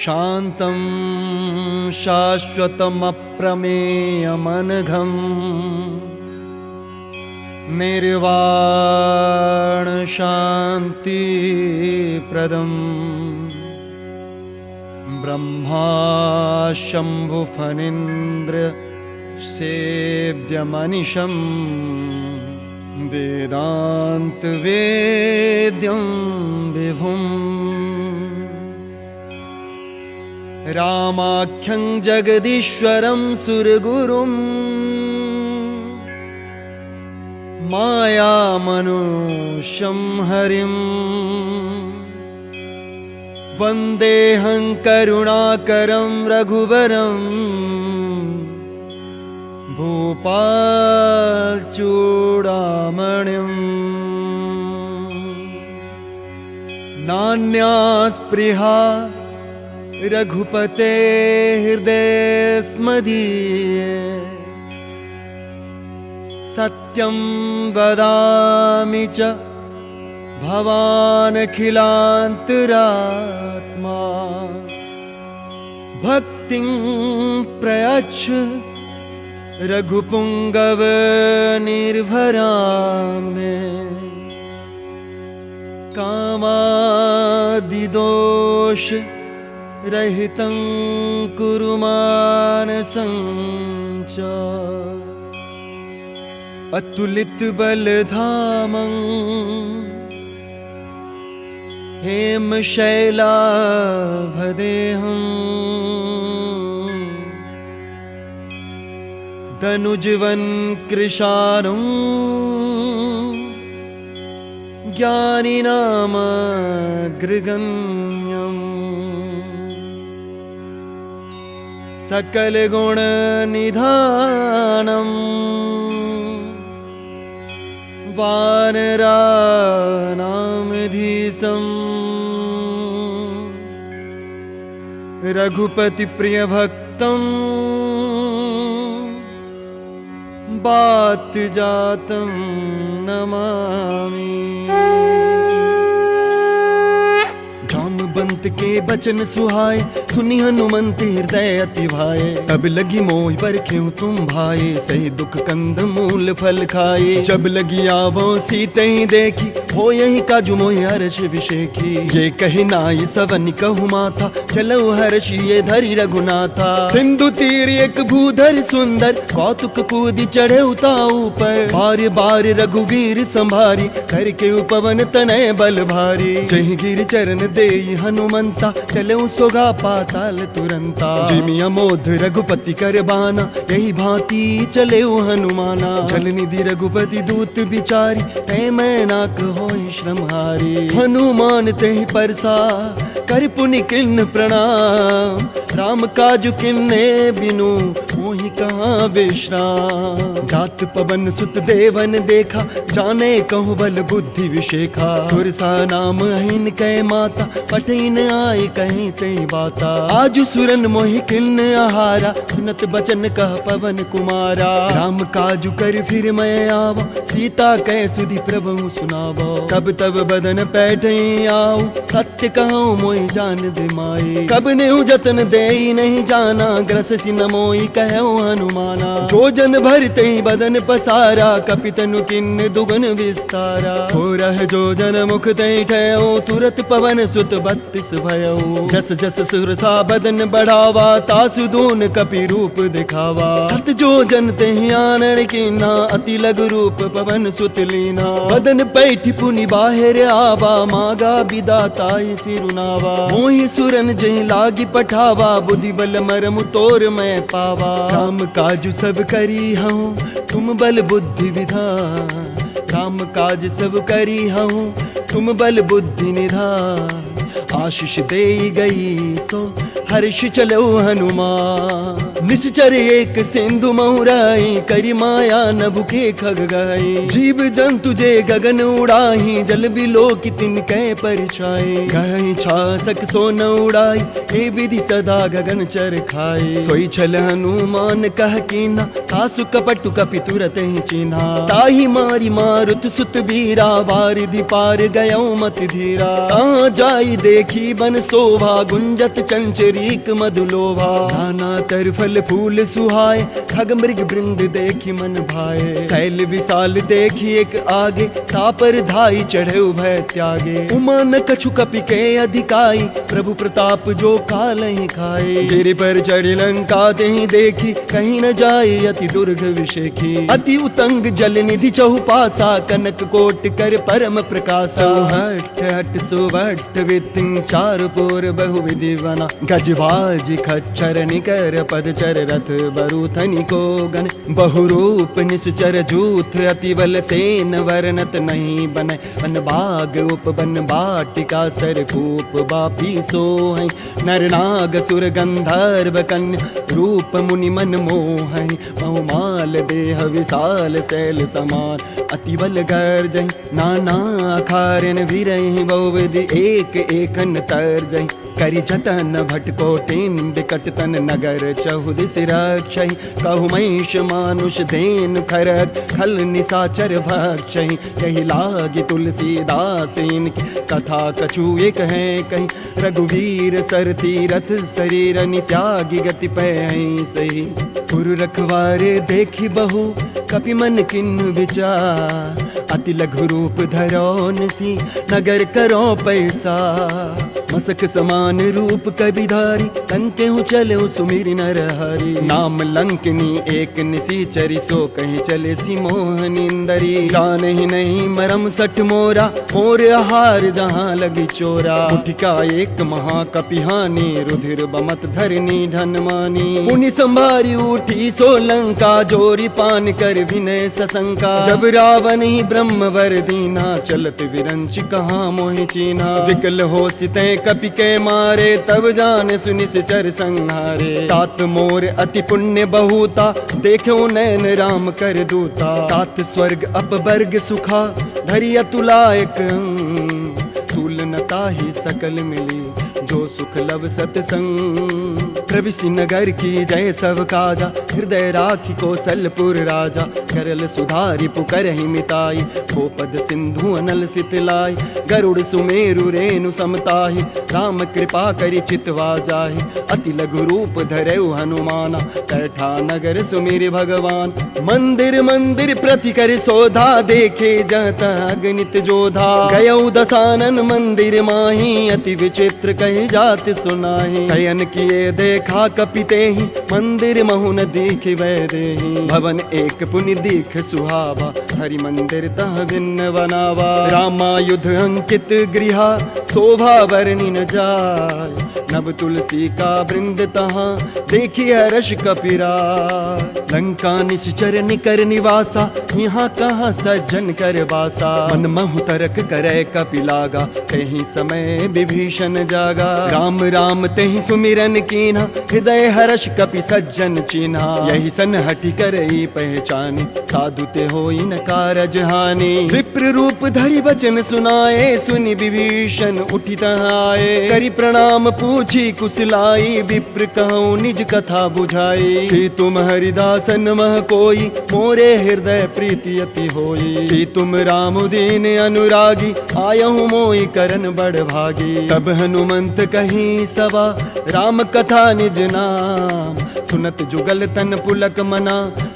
शान्तं शाश्वतमप्रमेयमनघं निर्वाणशान्तिप्रदं ब्रह्मा शम्भुफणीन्द्र सेव्यमनिशं वेदान्तवेद्यं विभुम् रामाख्यं जगदीश्वरं सुरगुरुं मायामनुष्यं हरिं वन्देऽहं करुणाकरं रघुवरं भूपालचूडामणिं नान्या स्पृहा रघुपते हृदयस्मदीये सत्यं वदामि च भवानखिलान्तरात्मा भक्तिं प्रयच्छ रघुपुङ्गवनिर्भरां मे कामादिदोष रहितं कुरु मानसं च अतुलितबलधामं हेमशैलाभदेहं धनुजवन् कृशानं ज्ञानिनामग्रगण्यम् सकलगुणनिधानं वानराणामधीशं रघुपतिप्रियभक्तं वातजातं नमामि। जामवंत के बचन सुहाए सुनी हनुमंत हृदय अति भाए तब लगी मोह पर क्यों तुम भाए सही दुख कंद मूल फल खाए जब लगी आवो सीते ही देखी हो यही काजू मोह हर्ष विषेखी ये कही नाई सवन कहु माथा चलो हर्ष ये धरी रघुनाथा सिंधु तीर एक भूधर सुंदर कौतुक कूदी चढ़े उता ऊपर बार बार रघुवीर संभारी करके उपवन तनय बल भारी जही गिर चरण दे हनुमंता चले सोगा पाताल तुरंता जिमि अमोध रघुपति कर बाना यही भांति चले हनुमाना जल निधि रघुपति दूत बिचारी तै मैं ना कहो श्रमहारी हनुमान ते परसा कर पुनि किन्न प्रणाम राम काजु किन्ने बिनु मोहि कहाँ विश्राम जात पवन सुत देवन देखा जाने कहूँ बल बुद्धि विशेखा सुरसा नाम अहिन कै माता पठिन आई कहीं तई बाता आजु सुरन मोहि किन्न आहारा सुनत बचन कह पवन कुमारा राम काजु कर फिर मैं आवा सीता कै सुधि प्रभु सुनावो तब तब बदन पैठे आओ सत्य कहूँ मोहि जान दे माई कब ने जतन दे नहीं जाना ग्रस सिन मोई कहूँ हनुमाना जो जन भरते बदन पसारा कपितनु किन्न दुगन विस्तारा हो रह जो जन मुख तई ठयो तुरत पवन सुत 32 भयो जस जस सुरसा बदन बढ़ावा तासु दून कपि रूप दिखावा सत जो जन ते आनन कीना अति लघु रूप पवन सुत लीना बदन पैठी पुनि बाहर आवा मागा विदाताई सिरुनावा मोहि सुरन जही लागी पठावा बुद्धि बल मरम तोर मैं पावा राम काजु सब करी हूँ तुम बल बुद्धि विधान राम काज सब करी हूँ तुम बल बुद्धि निधान आशीष दे गई सो हर्ष चलो हनुमान निश्चर एक सिंधु महुराई करी माया नभुखे खग गई जीव जंतु जे गगन उड़ाही जल बिलो की तिन कै परिछाई गई छासक सो न उड़ाई हे विधि सदा गगन चर खाए सोई छल हनुमान कह कीना तासु कपटु कपि तुरत ही चिन्हा ताही मारी मारुत सुत बीरा वारिधि पार गयो मत धीरा जाई देखी बन शोभा, गुंजत चंचरीक मधुलोभा। नाना तर फल फूल सुहाए, खग मृग वृंद देखी मन भाए। शैल विशाल देखी एक आगे, तापर धाई चढ़े भय त्यागे। उमा न कछु कपि के अधिकाई, प्रभु प्रताप जो काल ही खाए। गिरि पर चढ़ी लंका तेहि देखी, कहीं न जाए अति दुर्ग विषेखी। अति उतंग जल निधि चहुपासा, कनक कोट कर परम प्रकाशा। हट हट सुभट वितिं, चारु पुर बहु विधि बना। गजबाज खच्चर निकर पदचर, रथ बरूथनि को गण। बहुरूप निश्चर जूथ, अति बल सेन वर्णत नहीं बन। अनबाग उपवन बाटिका, सरकूप बापी सोहै। नर नाग सुर गंधर्व कन्या, रूप मुनि मन मोहै। बहुमाल देह विशाल शैल समान, अति बल गर्जै। नाना अखारन विरहि, बहुविधि एक एकन तर्जै। करि जतन भट कोटिन, विकट तन नगर चहुदिस रक्षै। कहु महिष मानुष धेनु खरग, खल निशाचर भक्षै। यही लागी तुलसीदास इनकी, कथा कछु एक है कहीं। रघुवीर सर तीरथ शरीर, त्यागी गति पै सही। पुर रखवारे देखी बहु, कपि मन किन विचार। अति लघु रूप धरौन सी, नगर करो पैसा। मसक समान रूप कबिधारी, कंते हूँ चले सुमिर नर हरि। नाम लंकनी एक निसीचरी, सो कहीं चले सी मोहनिंदरी। जान ही नहीं मरम सठ मोरा, मोर आहार जहाँ लगी चोरा। उठिका एक महाकपिहानी, रुधिर बमत धरनी ढनमानी। पुनि संभारी उठी सो लंका, जोरी पान कर विनय सशंका। जब रावण ही ब्रह्म वर दीना, चलत विरंच कहाँ मोहि चीना। विकल हो सिते कपि के मारे, तब जान सुनि सिचर संहारे। तात मोर अति पुण्य बहुता, देखो नैन राम कर दूता। तात स्वर्ग अपवर्ग सुखा, धरि अतुलायक। तुलनता ही सकल मिली, जो सुख लब सतसंग। प्रविशि नगर की जय सब काजा, हृदय राखी कौशलपुर राजा। करल सुधारि पुकरहि मिताई, गोपद सिंधु अनल सितलाई। गरुड़ सुमेरु रेणु समताहि, राम कृपा करि चितवा जाहि। अति लघु रूप धरऊ हनुमाना, कैठा नगर सुमिर भगवान। मंदिर मंदिर प्रति कर शोधा, देखे जत अगणित जोधा। गयऊ दसानन मंदिर माही, अति विचित्र कही जाति सुनाही। शयन किए देखा कपिते ही, मंदिर महु न दीखि वै देहि। भवन एक पुनि दीख सुहावा, हरि मंदिर तह भिन्न बनावा। रामायुध अंकित गृहा, शोभा वर्णि न जाय। नभ तुलसी का वृंद तहाँ, देखी हर्ष कपिराय। लंका निश्चर निकर निवासा, यहाँ कहाँ सज्जन कर बासा। मन महु तरक करे कपिलागा, कहीं समय विभीषण जागा। राम राम तेहि सुमिरन कीन्हा, हृदय हर्ष कपि सज्जन चीन्हा। यही सन हटि करई पहचानी, साधु ते होई न कारज हानि। विप्र रूप धरि वचन सुनाए, सुनि विभीषण उठि तहाँ आए। करि प्रणाम पूछी कुशलाई, विप्र कहूँ निज कथा बुझाई। कि तुम हरिदासन मह कोई, मोरे हृदय प्रीति अति होई। कि तुम राम दीन अनुरागी, आयहु मोहि करन बड़ भागी। तब हनुमंत कहीं सवा, राम कथा निज नाम। सुनत जुगल तन पुलक मना,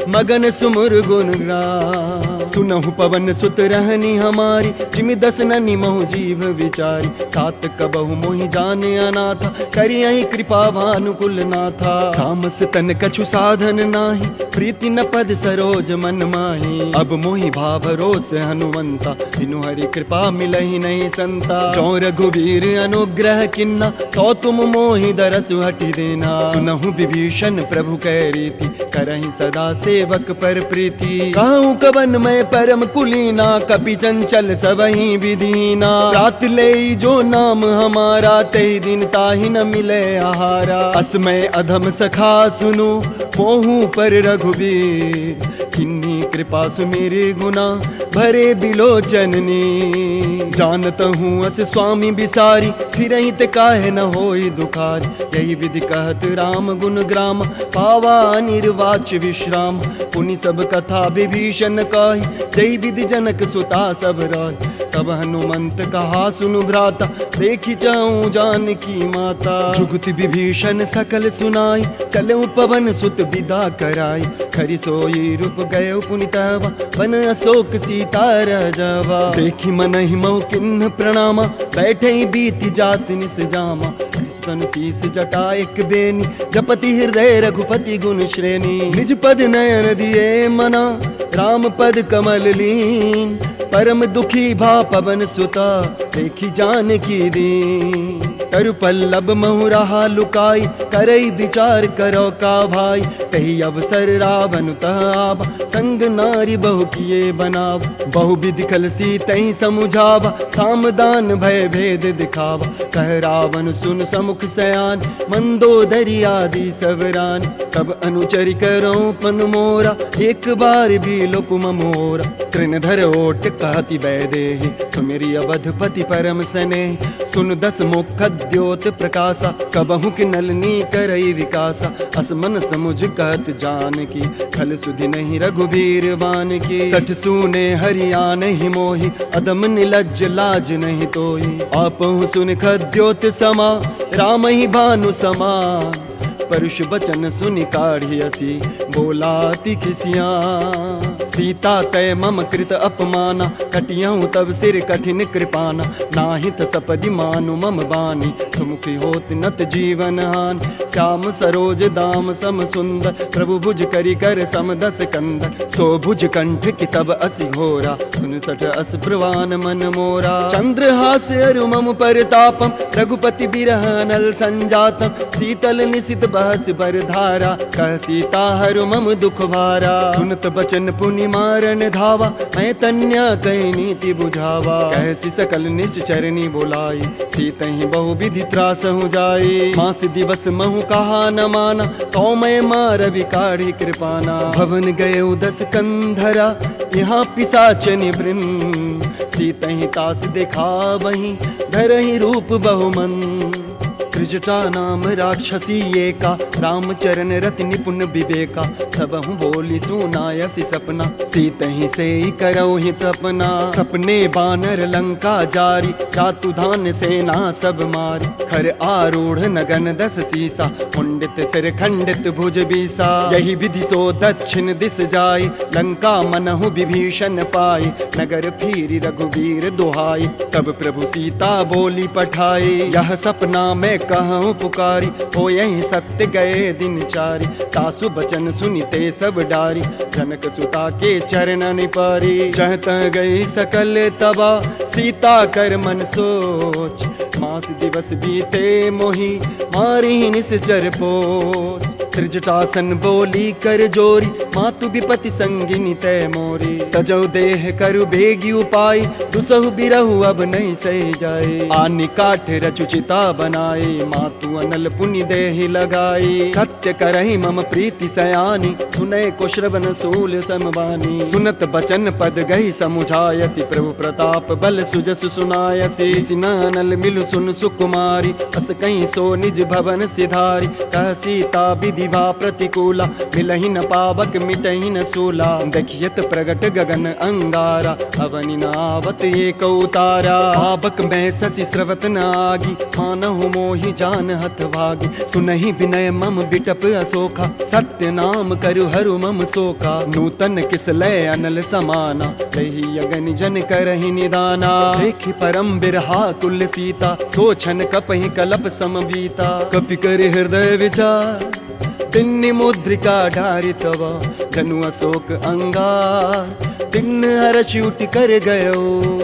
मगन सुमुर गुण ग्राम। सुनहु पवन सुत रहनी हमारी, जिमि दस ननि महु जीव विचारी। तात कबहु मोहि जाने अनाथा, करियहि कृपा भानुकुल नाथा। तामस तन कछु साधन नाही, प्रीति न पद सरोज मन माही। अब मोहि भाव रोस हनुमंता, बिनु हरि कृपा मिलहि नहीं संता। जो रघुवीर अनुग्रह किन्ना, तो तुम मोहि दरसु हटि देना। सुनहु विभीषण प्रभु कै रीति, करहि सदा सेवक पर प्रीति। कहूँ कवन मैं परम कुलीना, कपि चंचल सबहि विधीना। रात ले जो नाम हमारा, तेहि दिन ताहि न मिले आहारा। असमय अधम सखा सुनु, मोहु पर रघुवीर। किन्हीं कृपा सुमेरे गुना, भरे बिलोचननी। जानत हूँ अस स्वामी बिसारी, फिर ते काहे न होई दुखारी। यही विधि कहत राम गुण ग्राम, पावा निर्वाच विश्राम। पुनि सब कथा विभीषण कही, जय विधि जनक सुता सब राय। तब हनुमंत कहा सुनु भ्राता, देखी जाऊं जानकी माता। जुगति विभीषण सकल सुनाई, चले पवन सुत विदा कराई। खरी सोई रूप गए पुनितवा, बन अशोक सीता रजवा। देखी मनहि मऊ किन्ह प्रणामा, बैठे बीति जात निस जामा। कृष्ण शीस जटा एक बेनी, जपति हृदय रघुपति गुण श्रेणी। निज पद नयन दिए मना, राम पद कमल लीन। परम दुखी भा पवन सुता, देखी जानकी दीन। तरु पल्लव महु रहा लुकाई, करई विचार करो का भाई। कही अवसर रावण तहावा, संग नारी बहु किए बनाव। बहु विधि कलसी तही समुझावा, सामदान भय भेद दिखावा। कह रावण सुन समुख सयान, मंदोदरी आदि सबरान। तब अनुचरि करो पन मोरा, एक बार भी लोकुम मोरा। तृणधर ओट कहति वैदेही, सुमिरि अवधपति परम स्नेह। सुन दस मुख द्योत प्रकाशा, कबहु कि नलनी करई विकासा। असमन समुझ कहत जानकी, खल सुधि नहीं रघुबीर बान की। सठ सूने हरियान ही मोहि, अदम निलज्ज लाज नहीं तोई। आपहु सुन खद्योत समा, राम ही भानु समान। परुष बचन सुनि काढ़ियसी, बोलाति खिसिया। सीता तय मम कृत अपमाना, कटियहूँ तब सिर कठिन कृपाना। नाहित सपदि मानु मम बानी, सुमुखी होत नत जीवन हान। श्याम सरोज दाम सम सुंदर, प्रभु भुज करि कर सम दस कंदर। सो भुज कंठ की तब असि घोरा, सुन सठ अस प्रवान मन मोरा। चंद्रहास अरु मम परतापम, रघुपति बिरह नल संजातम। शीतल निशित बहस बर धारा, कह सीता हरु मम दुख भारा। सुनत बचन पुनि मारन धावा, मैं तन्या कही नीति बुझावा। कैसी सकल निश्चरणी बोलाई, सीतहि बहु विधि त्रास हो जाई। मास दिवस महु कहा न माना, तो मैं मार विकाढ़ी कृपाना। भवन गए दस कंधरा, यहाँ पिशाचनि वृंद। सीतहि तास देखा वहीं, धरहि रूप बहुमन। त्रिजटा नाम राक्षसी एका, रामचरण रति निपुण विवेका। सबहु बोली सुनायसी सपना, सीतहि से करौ हित अपना। सपने बानर लंका जारी, जातु धान सेना सब मारी। खर आरूढ़ नगन दस सीसा, मुंडित सिर खंडित भुज बीसा। यही विधि सो दक्षिण दिस जाई, लंका मनहु विभीषण पाई। नगर फिरी रघुवीर दुहाई, तब प्रभु सीता बोली पठाई। यह सपना में कहूँ पुकारी, हो यही सत्य गए दिन चारी। तासु बचन सुनिते सब डारी, जनक सुता के चरण पारी। जह तह गई सकल तबा, सीता कर मन सोच। मास दिवस बीते मोहि, मारी निश्चर पोच। त्रिजटासन बोली कर जोरी, मातु विपति संगिनी तय मोरी। तजौ देह करु बेगी उपाय, दुसहु बिरहु अब नहीं सही जाए। आनि काठ रचुचिता बनाए, मातु अनल पुनि देहि लगाई। सत्य करहि मम प्रीति सयानी, सुनय को श्रवण सूल समबानी। सुनत बचन पद गई समुझायसी, प्रभु प्रताप बल सुजसु सुनायसी। सिनानल मिलु सुन सुकुमारी, अस कहीं सो निज भवन सिधारी। कह सीता विधि भा प्रतिकूला, मिलहि न पावक मिटहि न सूला। देखियत प्रगट गगन अंगारा, अवनि नावत एक उतारा। पावक में शशि स्रवत न आगी, मानहु मोहि जान हत भागी। सुनहि विनय मम बिटप अशोका, सत्य नाम करु हरु मम शोका। नूतन किस लय अनल समाना, लही अगन जन करहि निदाना। देखि परम बिरहा तुल्य सीता, सोचन कपहि कलप सम बीता। कपि कर हृदय विचार, तिन्नि मुद्रिका ढारि तव। जनु अशोक अंगार, तिन्न हर्ष उठ कर गयो।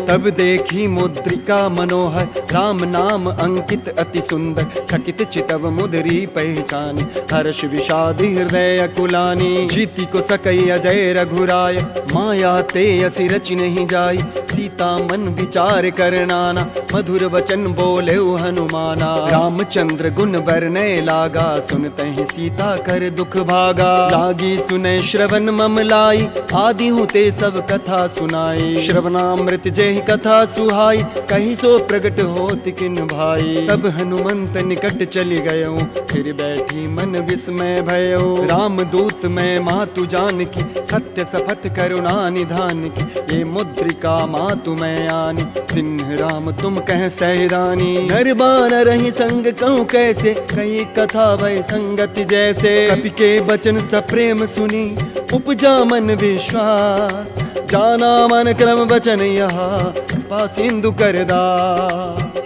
तब देखी मुद्रिका मनोहर, राम नाम अंकित अति सुंदर। थकित चितव मुदरी पहचानी, हर्ष विषाद हृदय कुलानी। जीति को सकई अजय रघुराय, माया ते असि रचि नहीं जाई। सीता मन विचार करनाना, मधुर वचन बोले हनुमाना। रामचंद्र गुण बरने लागा, सुनते ही सीता सहायता कर दुख भागा। लागी सुने श्रवण मम लाई, आदि हूँ ते सब कथा सुनाई। श्रवणामृत जेहि कथा सुहाई, कहीं सो प्रगट होत किन भाई। तब हनुमंत निकट चली गयो, फिर बैठी मन विस्मय भयो। राम दूत मैं मातु जान की, सत्य शपथ करुणा निधान की। ये मुद्रिका मातु मैं आनी, सिंह राम तुम कह सहरानी। नर बानर ही संग कहूँ कैसे, कई कथा भय संगति जैसे। कपि के बचन सप्रेम सुनी, उपजा मन विश्वास। जाना मन क्रम वचन यहाँ, कृपा सिंधु करदा।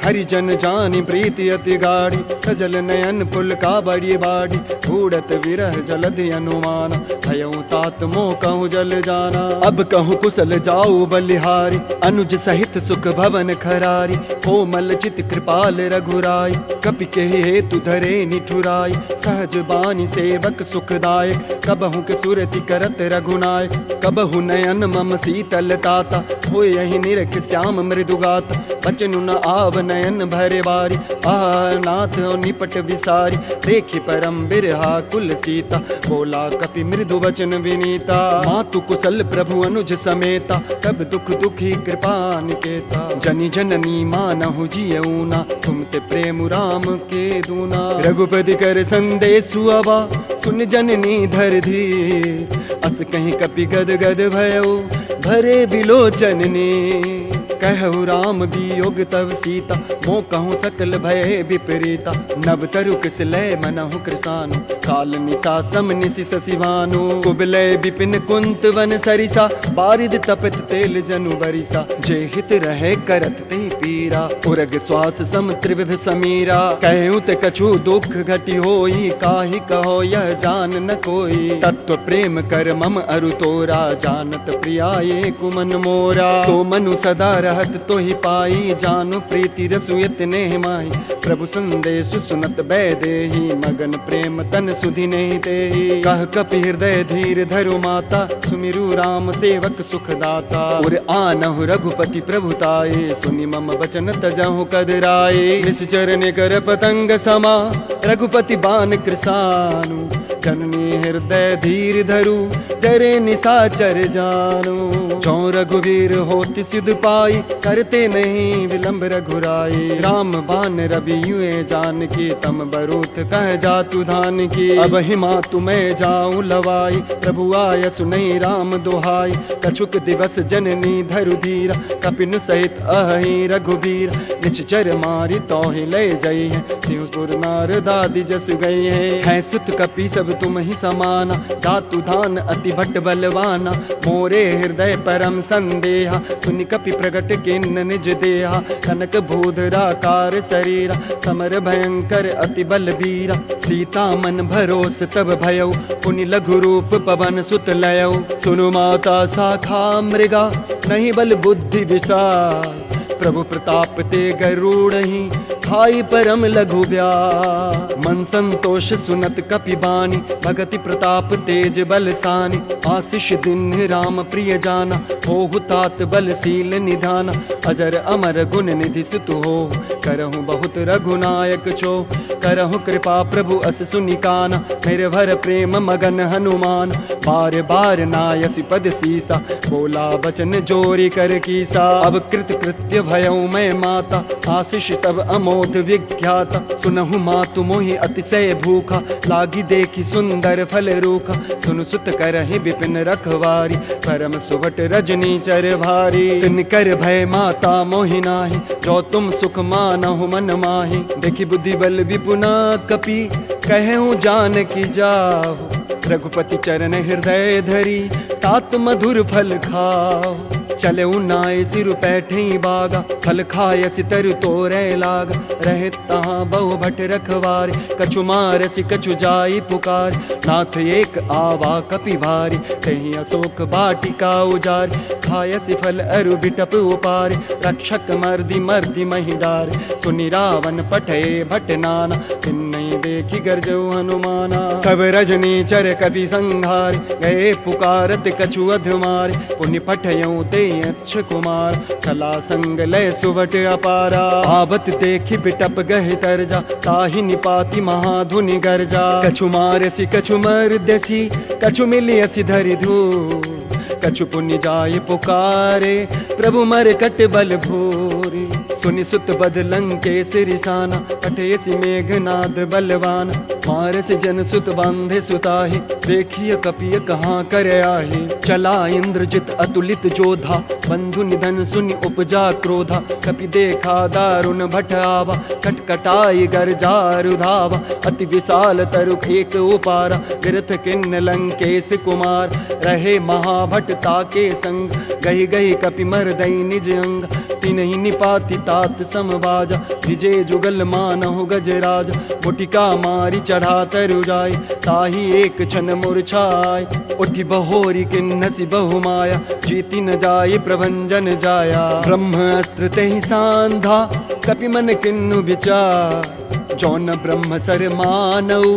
हरिजन जानी प्रीति अति गाढ़ी, सजल नयन पुल का बड़ी बाड़ी। उड़त विरह जलधि अनुमान, भयउ तात मोह कहूँ जल जाना। अब कहूँ कुशल जाऊ बलिहारी, अनुज सहित सुख भवन खरारी। कोमल चित कृपाल रघुराई, कपि के हेतु धरे निठुराई। सहज बानी सेवक सुखदायक, कबहु के सुरति करत रघुनायक। कबहु नयन मम शीतल ताता, होय यही निरख श्याम मृदु गाता। बचनु न आव नयन भरे बारी, नाथ निपट विसारी। देखी परम बिरहा कुल सीता, बोला कपि मृदु वचन विनीता। मातु कुशल प्रभु अनुज समेता, तब दुख दुखी कृपा निकेता। जनि जननी मानहु जियऊना, तुम ते प्रेम राम के दूना। रघुपति कर संदेशु अबा, सुन जननी धर धीर। अस कहीं कपि गद गद भयो, भरे बिलोचन ने। कहु राम वियोग तव सीता, मो कहूँ सकल भय विपरीता। नव तरुक सिलय मनहु कृसानु, काल निशा सम निशि शशिवानु। कुबलय विपिन कुंत वन सरिसा, बारिद तपत तेल जनु बरिसा। जे हित रहे करत ते पीरा, उरग श्वास सम त्रिविध समीरा। कहूँ ते कछु दुख घटी होई, काहि कहो यह जान न कोई। तत्व प्रेम कर मम अरु तोरा, जानत प्रियाये कुमन मोरा। सो मनु सदा रहत तो ही पाई, जानु प्रीति रसुयत नेह माही। प्रभु संदेश सुनत बैदेही, मगन प्रेम तन सुधि नहीं तेही। कह कपि हृदय धीर धरु माता, सुमिरु राम सेवक सुखदाता। और आनहु रघुपति प्रभुताये, सुनि मम वचन तजहु कदराये। निश्चर कर पतंग समा, रघुपति बान कृसानु। जननी हृदय धीर धरु, जरे निशाचर जानु। जो रघुवीर होति सिद्ध पाई, करते नहीं विलंब रघुराई। राम बान रवि युए जान की, तम बरूथ कह जातु धान की। अब हिमा तुम्हें जाऊं लवाई, प्रभु आय सुनई राम दुहाई। कछुक दिवस जननी धरु धीरा, कपिन सहित अहि रघुवीर। निश्चर मारी तोहि ले जई है, सिंहपुर नार दादी जस गई है। सुत कपि सब तुम ही समाना, दातु धान अति भट्ट बलवाना। मोरे हृदय परम संदेहा, सुनि कपि प्रगट किन्न निज देहा। कनक भूधराकार शरीरा, समर भयंकर अति बलबीरा। सीता मन भरोस तब भयउ, पुनि लघु रूप पवन सुत लयउ। सुनु माता शाखा मृगा, नहीं बल बुद्धि विशाल। प्रभु प्रताप ते गरुड़हि, खाई परम लघु ब्याल। मन संतोष सुनत कपि बानी, भगति प्रताप तेज बलसानी। आशीष दिन राम प्रिय जाना, होहु तात बलशील निधाना। अजर अमर गुण निधि सुतु हो, करहु बहुत रघुनायक छो। करहु कृपा प्रभु अस सुनि काना, मेरे भर प्रेम मगन हनुमान। बार बार नायसि पद सीसा, बोला वचन जोरी कर कीसा। अब कृत कृत्य भयउ मैं माता, आशीष तब अमोध विख्याता। सुनहु मातु मोहि अतिशय भूखा, लागी देखी सुंदर फल रूखा। सुन सुत करहि विपिन रखवारी, परम सुभट रजनी चर भारी। तिनकर भय माता मोहि नाही, जो तुम सुख मानहु मन माही। देखी बुद्धि बल विपुना कपि, कहूँ जान की जाहु। रघुपति चरण हृदय धरी, तात मधुर फल खाओ। चले नाय सिर पैठई बागा, फल खाय सितर तोरे लाग। रहे तहाँ बहु भट रखवार, कछु मारसि कछु जाई पुकार। नाथ एक आवा कपि भारी, कहीं अशोक बाटिका उजार। खायसि फल अरु बिटप उपार, रक्षक मर्दि मर्दि महिडार। सुनि रावण पठे भट नाना, तिन्नई देखी गर्जऊ हनुमाना। सब रजनी चर कपि संहार, गए पुकारत कछु अधमार। पुनि पठयऊ ते दे अच्छ कुमार, कला संग लय सुवट अपारा। आवत देखि बिटप गहे तरजा, ताहि निपाति महाधुनि गर्जा। कछु मारसी कछु मर्दसी, कछु मिलियसी धरि धूर। कछु पुण्य जाय पुकारे, प्रभु मरकट बल भूरि। सुनि सुत बद लंकेश रिसाना, कटेसि मेघनाद बलवान। मारस जन सुत बांधे सुताहि, देखिय कपिय कहाँ कर आहि। चला इंद्रजित अतुलित जोधा, बंधु निधन सुनि उपजा क्रोधा। कपि देखा दारुण भट आवा, कटकटाई गर्जा रुधावा। अति विशाल तरुख एक उपारा, विरथ किन्न लंकेश कुमार। रहे महाभट ताके संग, गही गही कपि मर्दई निज अंग। तिनहि निपाति तात समबाजा, विजय जुगल मानहु गजराज। मुटिका मारी चढ़ा तरु जाय, ताहि एक क्षण मूर्छाय। उठि बहोरी किन्नसी बहुमाया, जीति न जाय प्रभंजन जाया। ब्रह्म अस्त्र तेहि सांधा, कपि मन किन्नु विचार। जौन ब्रह्म सर मानऊ,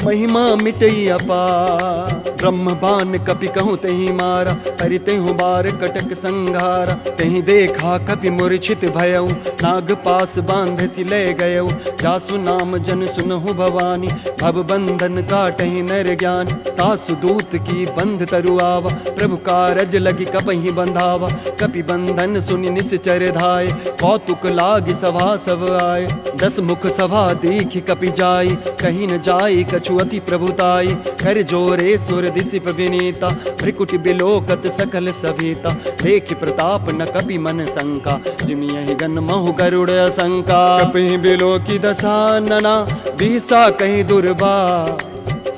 महिमा मिटई अपार। ब्रह्म बान कपि कहूँ तेहि मारा, हरि तेहु बार कटक संघारा। तेहि देखा कपि मूर्छित भयऊ, नाग पास बांध सि ले गयऊ। जासु नाम जन सुनहु भवानी, भव बंधन काटहि नर ज्ञानी। तासु दूत की बंध तरुआवा, प्रभु कारज लगी कपहि बंधावा। कपि बंधन सुनि निश्चर धाय, कौतुक लाग सभा सब आए। 10 मुख सभा देखि कपि जाई, कहीं न जाई कछु अति प्रभुताई। कर जोरे सुर दिसिप विनीता, भ्रिकुटि बिलोकत सकल सभीता। देखि प्रताप न कपि मन शंका, जिमियहि गन महु गरुड़ शंका। कपि बिलोकी दसानना, बिहसा कहीं दुर्बा।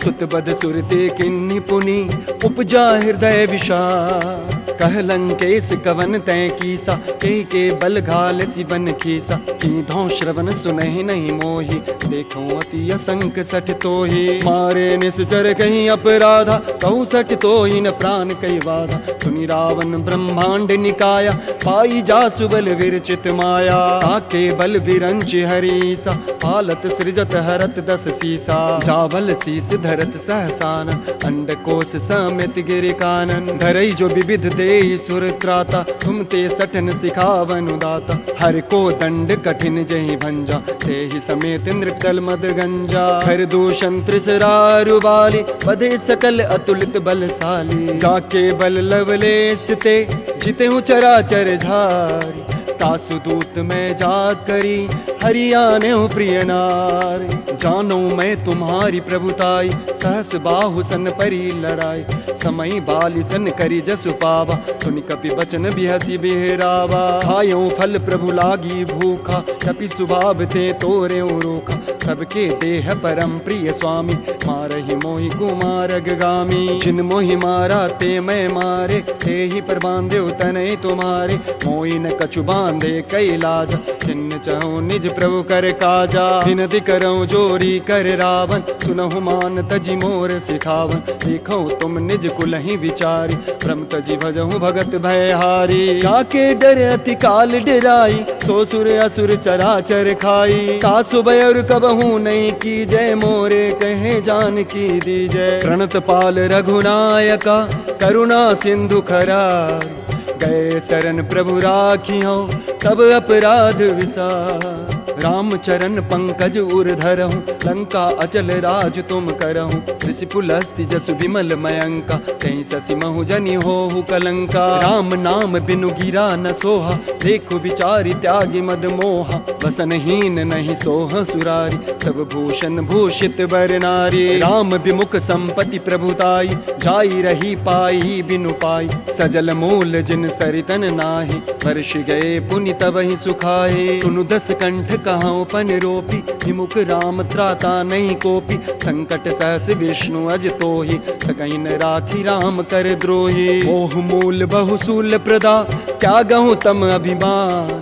सुत बद सुरते किन्नि पुनि, उपजा हृदय विषाद। कह लंकेश कवन तै कीसा, के बल घाल सिवन खीसा। कीधौ श्रवण सुनहि नहीं मोहि, देखो अति असंक सठ तोहि। मारे निश्चर कहीं अपराधा, कहूँ सठ तोहि न प्राण कई बाधा। सुनि रावण ब्रह्मांड निकाया, पाई जासु बल विरचित माया। ताके बल विरंच हरीसा, पालत सृजत हरत 10 सीसा। जावल शीस धरत सहसान, अंडकोश समेत गिरि कानन। धरई जो विविध दे सुर त्राता, तुम ते सठन सिखावनु दाता। हर को दंड कठिन जहि भंजा, तेहि समेत नृकल मद गंजा। हर दूषण त्रिसरारु बाली, बधे सकल अतुलित बलशाली। जाके बल लवलेश ते, जितेहु चराचर झारी। तासु दूत में जात करी, हरियाणे प्रिय नारी। जानो मैं तुम्हारी प्रभुताई, सहस बाहु सन परी लड़ाई। समय बाली सन करी जसु पावा, सुनि कपि बचन बिहसी बिहरावा। खायो फल प्रभु लागी भूखा, कपि सुभाव थे तोरे रोखा। सबके देह परम प्रिय स्वामी, मारहि मोहि कुमार गामी। जिन मोहि मारा ते मैं मारे, ते ही पर बांधे तनय तुम्हारे। मोहि न कछु बांधे कैलाज, जिन चाहूं निज प्रभु कर काजा। विनति करऊं जोरी कर रावण, सुनहु मान तजी मोर सिखावन। देखो तुम निज कुल ही विचारी, ब्रह्म तजी भजहु भगत भयहारी। जाके डर अति काल डराई, सो सुर असुर चराचर खाई। तासु भयर कबहू नहीं की जय, मोरे कहे जान की दीजय। प्रणत पाल रघुनायका, करुणा सिंधु खरार। गए शरण प्रभु राखियो, तब अपराध विसार। राम चरण पंकज उर धरहूँ, लंका अचल राज तुम करहूँ। ऋषिपुलस्ति जसु विमल मयंका, कहीं ससी महु जनि होहु कलंका। राम नाम बिनु गिरा न सोहा, देखो विचारी त्यागी मद मोहा। वसनहीन नहीं सोह सुरारी, सब भूषण भूषित बर नारी। राम विमुख संपत्ति प्रभुताई, जाई रही पाई बिनु पाई। सजल मूल जिन सरितन नाही, वर्ष गए पुनि तबहि सुखाए। सुनु 10 कंठ कहाँ पन रोपी, विमुख राम त्राता नहीं कोपी। संकट सहस विष्णु अज तोहि, सकहि न राखी राम कर द्रोही। मोह मूल बहुसूल प्रदा, त्यागहु तम अभिमान।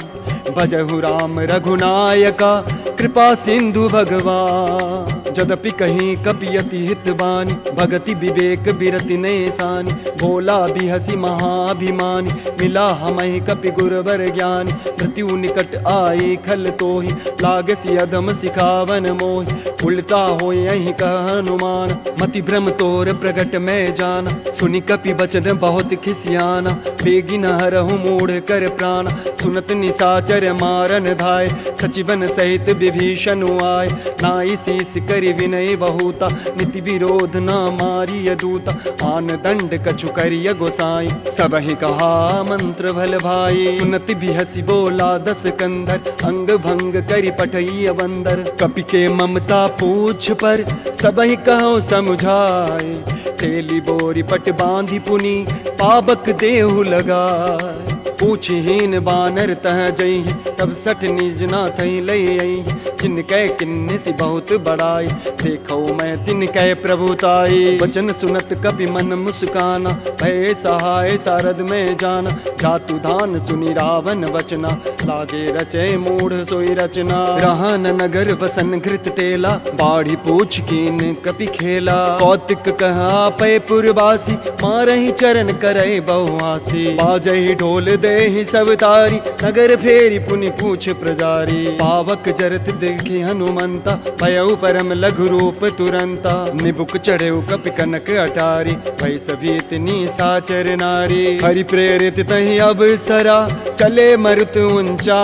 भजहु राम रघुनायका, कृपा सिंधु भगवान। जदपि कहीं कपि अति हितवानी, भगति विवेक बिरति नेसानी, भोला बिहसी महाभिमानी, मिला हमहि कपि गुरवर ज्ञानी, मृत्यु निकट आई खल तोहि, लागसी अधम सिखावन मोहि, उल्टा होय यही कह हनुमान, मति भ्रम तोर प्रगट में जाना, सुनि कपि बचन बहुत खिसियाना, बेगी न हरहु मूढ़ कर प्राण, सुनत निशाचर मारन धाय, सचिवन सहित विभीषण आय, नाई शीस करि विनय बहुता, नीति विरोध न मारिय दूता, आन दंड कछु करिय गोसाई, सबहि कहा मंत्र भल भाई, सुनत बिहसी बोला दस कंधर, अंग भंग करि पठइय बंदर, कपि के ममता पूछ पर, सबहि कहो समुझाए, तेली बोरी पट बांधी पुनी, पाबक देहु लगाए, पूछहीन बानर तह जई, तब सठ निज ना थई लई आई, जिनकै किन्ने सी बहुत बड़ाई, देखो मैं तिनकै प्रभुताई, वचन सुनत कपि मन मुस्काना, भय सहाय सारद में जाना, जातु धान सुनि रावण वचना, लागे रचे मूढ़ सोई रचना, रहन नगर बसन घृत तेला, बाढ़ी पूछ कीन कपि खेला, कौतिक कहा पै पुरवासी, मारहि चरण करय बहुआसी, बाजहि ढोल देहि सब तारी, नगर फेरी पुनि पूछ प्रजारी, पावक जरत देखि हनुमंता, भयउ परम लघु रूप तुरंता, निबुक चढ़ेउ कपि कनक अटारी, भय सभीत निशाचर नारी, हरि प्रेरित तहि अवसरा, चले मरुत ऊंचा,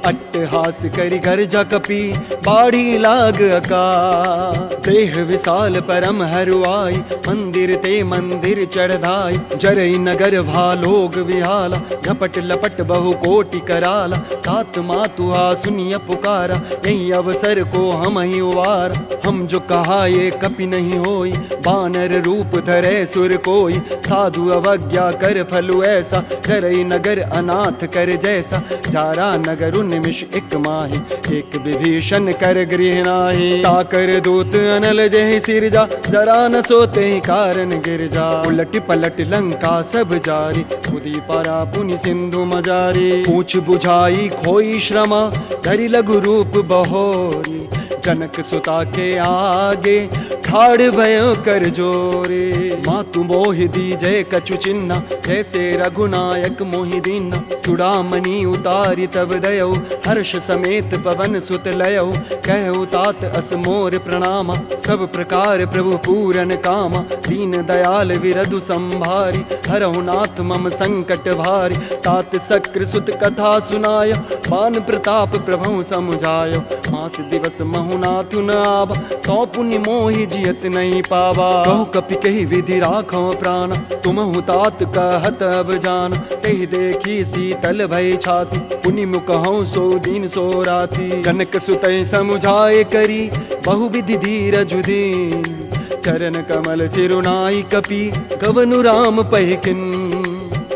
अट्टहास करि गर्जा कपि, बाढ़ी लाग अका, देह विशाल परम हरुआई, मंदिर ते मंदिर चढ़ाई, जरई नगर भालोग विहाला, झपट लपट बहु कोटि कराला, तात मातुहा सुनिय पुकारा, यही अवसर को हम ही उवारा, हम जो कहा ये कपि नहीं होई, बानर रूप धरे सुर कोई, साधु अवज्ञा कर फलु ऐसा, जरई नगर अनाथ कर जैसा, जारा नगर निमिष एक माही, एक विभीषण कर गृह नाही, ताकर दूत अनल जहि सिरजा, जरा न सोते ही कारण गिर जा, उलट पलट लंका सब जारी, खुदी पारा पुनि सिंधु मजारी, पूछ बुझाई खोई श्रमा, धरि लघु रूप बहोरी, जनक सुता के आगे, ठाड़ भयो कर जोरे, मातु मोहि दीजय कछु चिन्ह, जैसे रघुनायक मोहि दीन्ह, चूड़ामणि उतारि तब दयौ, हर्ष समेत पवन सुत लयौ, कहु तात अस मोर प्रणामा, सब प्रकार प्रभु पूरन कामा, दीन दयाल विरधु संभारी, हरहु नाथ मम संकट भारी, तात सक्र सुत कथा सुनाय, बान प्रताप प्रभु समुझायो, मास दिवस महु नाथु न आवा, तो पुनि मोहि जियत नहीं पावा, कहु कपि कहि विधि राखो प्राण, तुम हुतात कहत अब जान, तेहि देखी शीतल भय छाती, पुनि मुकहु सो दीन सो राती, जनक सुतय समुझाए करी, बहु विधि धीरजु दीन, चरण कमल सिरुनाई कपि, कवनु राम पहिकिन,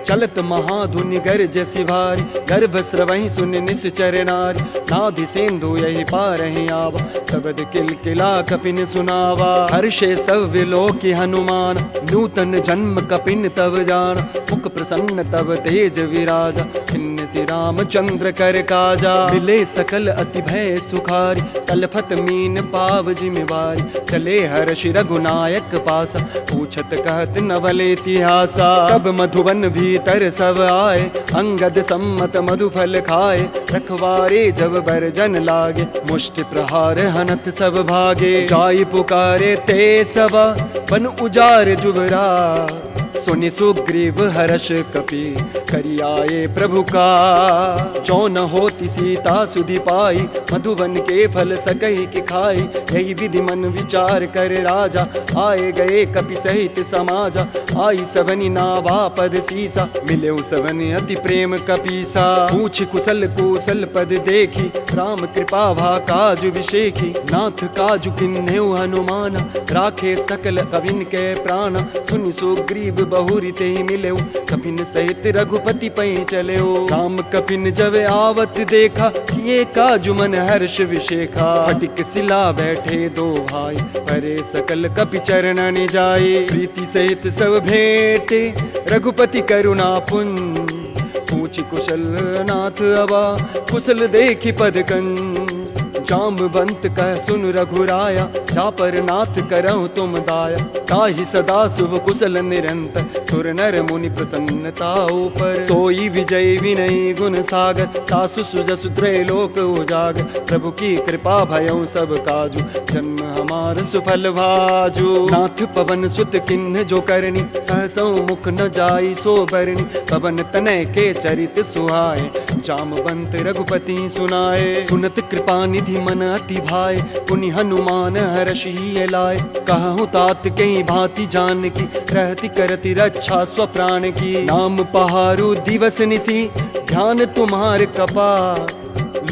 चलत महाधुनि गर्ज सिभारी, गर्भ स्रवहि सुन निश्चर नारी, नाधि सिंधु यही पारहि आवा, शब्द किलकिला कपिन सुनावा, हर्षे सब विलोकि हनुमान, नूतन जन्म कपिन तब जान, मुख प्रसन्न तब तेज विराजा, खिन्न सि रामचंद्र कर काजा, मिले सकल अति भय सुखारी, तलफत मीन पाव जिमिवारी, चले हर्ष रघुनायक पासा, पूछत कहत नवल इतिहासा, तब मधुवन भीतर सब आए, अंगद सम्मत मधुफल खाए, रखवारे जब बरजन लागे, मुष्टि प्रहार हनत सब भागे, जाई पुकारे ते सबा, बन उजार जुबरा, सुनि सुग्रीव हर्ष कपि, करि आए प्रभु का, जो न होती सीता सुधि पाई, मधुवन के फल सकहि कि खाई, यही विधि मन विचार कर राजा, आए गए कपि सहित समाजा, आई सवनि नावा पद सीसा, मिले सवनि अति प्रेम कपीसा, पूछ कुशल कुशल पद देखी, राम कृपा भा काजु विशेखी, नाथ काजु किन्हेउ हनुमान, राखे सकल कविन के प्राण, सुनि सुग्रीव बहुरी ते मिले, कपिन सहित रघुपति पै चले, राम कपिन जब आवत देखा, किए काजु मन हर्ष विशेखा, फटिक सिला बैठे दो भाई, परे सकल कपि चरणन जाए, प्रीति सहित सब भेंटे, रघुपति करुणा पुंज, पूछ कुशल नाथ अबा, कुशल देखि पद कंज, जाम्बवंत कह सुन रघुराया, जा पर नाथ करहु तुम दाया। ताहि सदा शुभ कुशल निरंतर, सुर नर मुनि प्रसन्नता ऊपर। सोई विजय विनयी गुण सागर, तासु सुजसु त्रैलोक उजागर। प्रभु की कृपा भयउ सब काजू, जन्म हमार सुफल भाजू। नाथ पवन सुत किन्ह जो करनी, सहसौ मुख न जाई सो बरनी। पवन तनय के चरित सुहाए, जामवंत रघुपति सुनाए। सुनत कृपा निधि मन अति भाए, पुनि हनुमान हर्षि लाए। कहूँ तात कहीं भांति जान की, रहती करती रक्षा स्वप्राण की। नाम पहारु दिवस निसी, ध्यान तुम्हार कपार।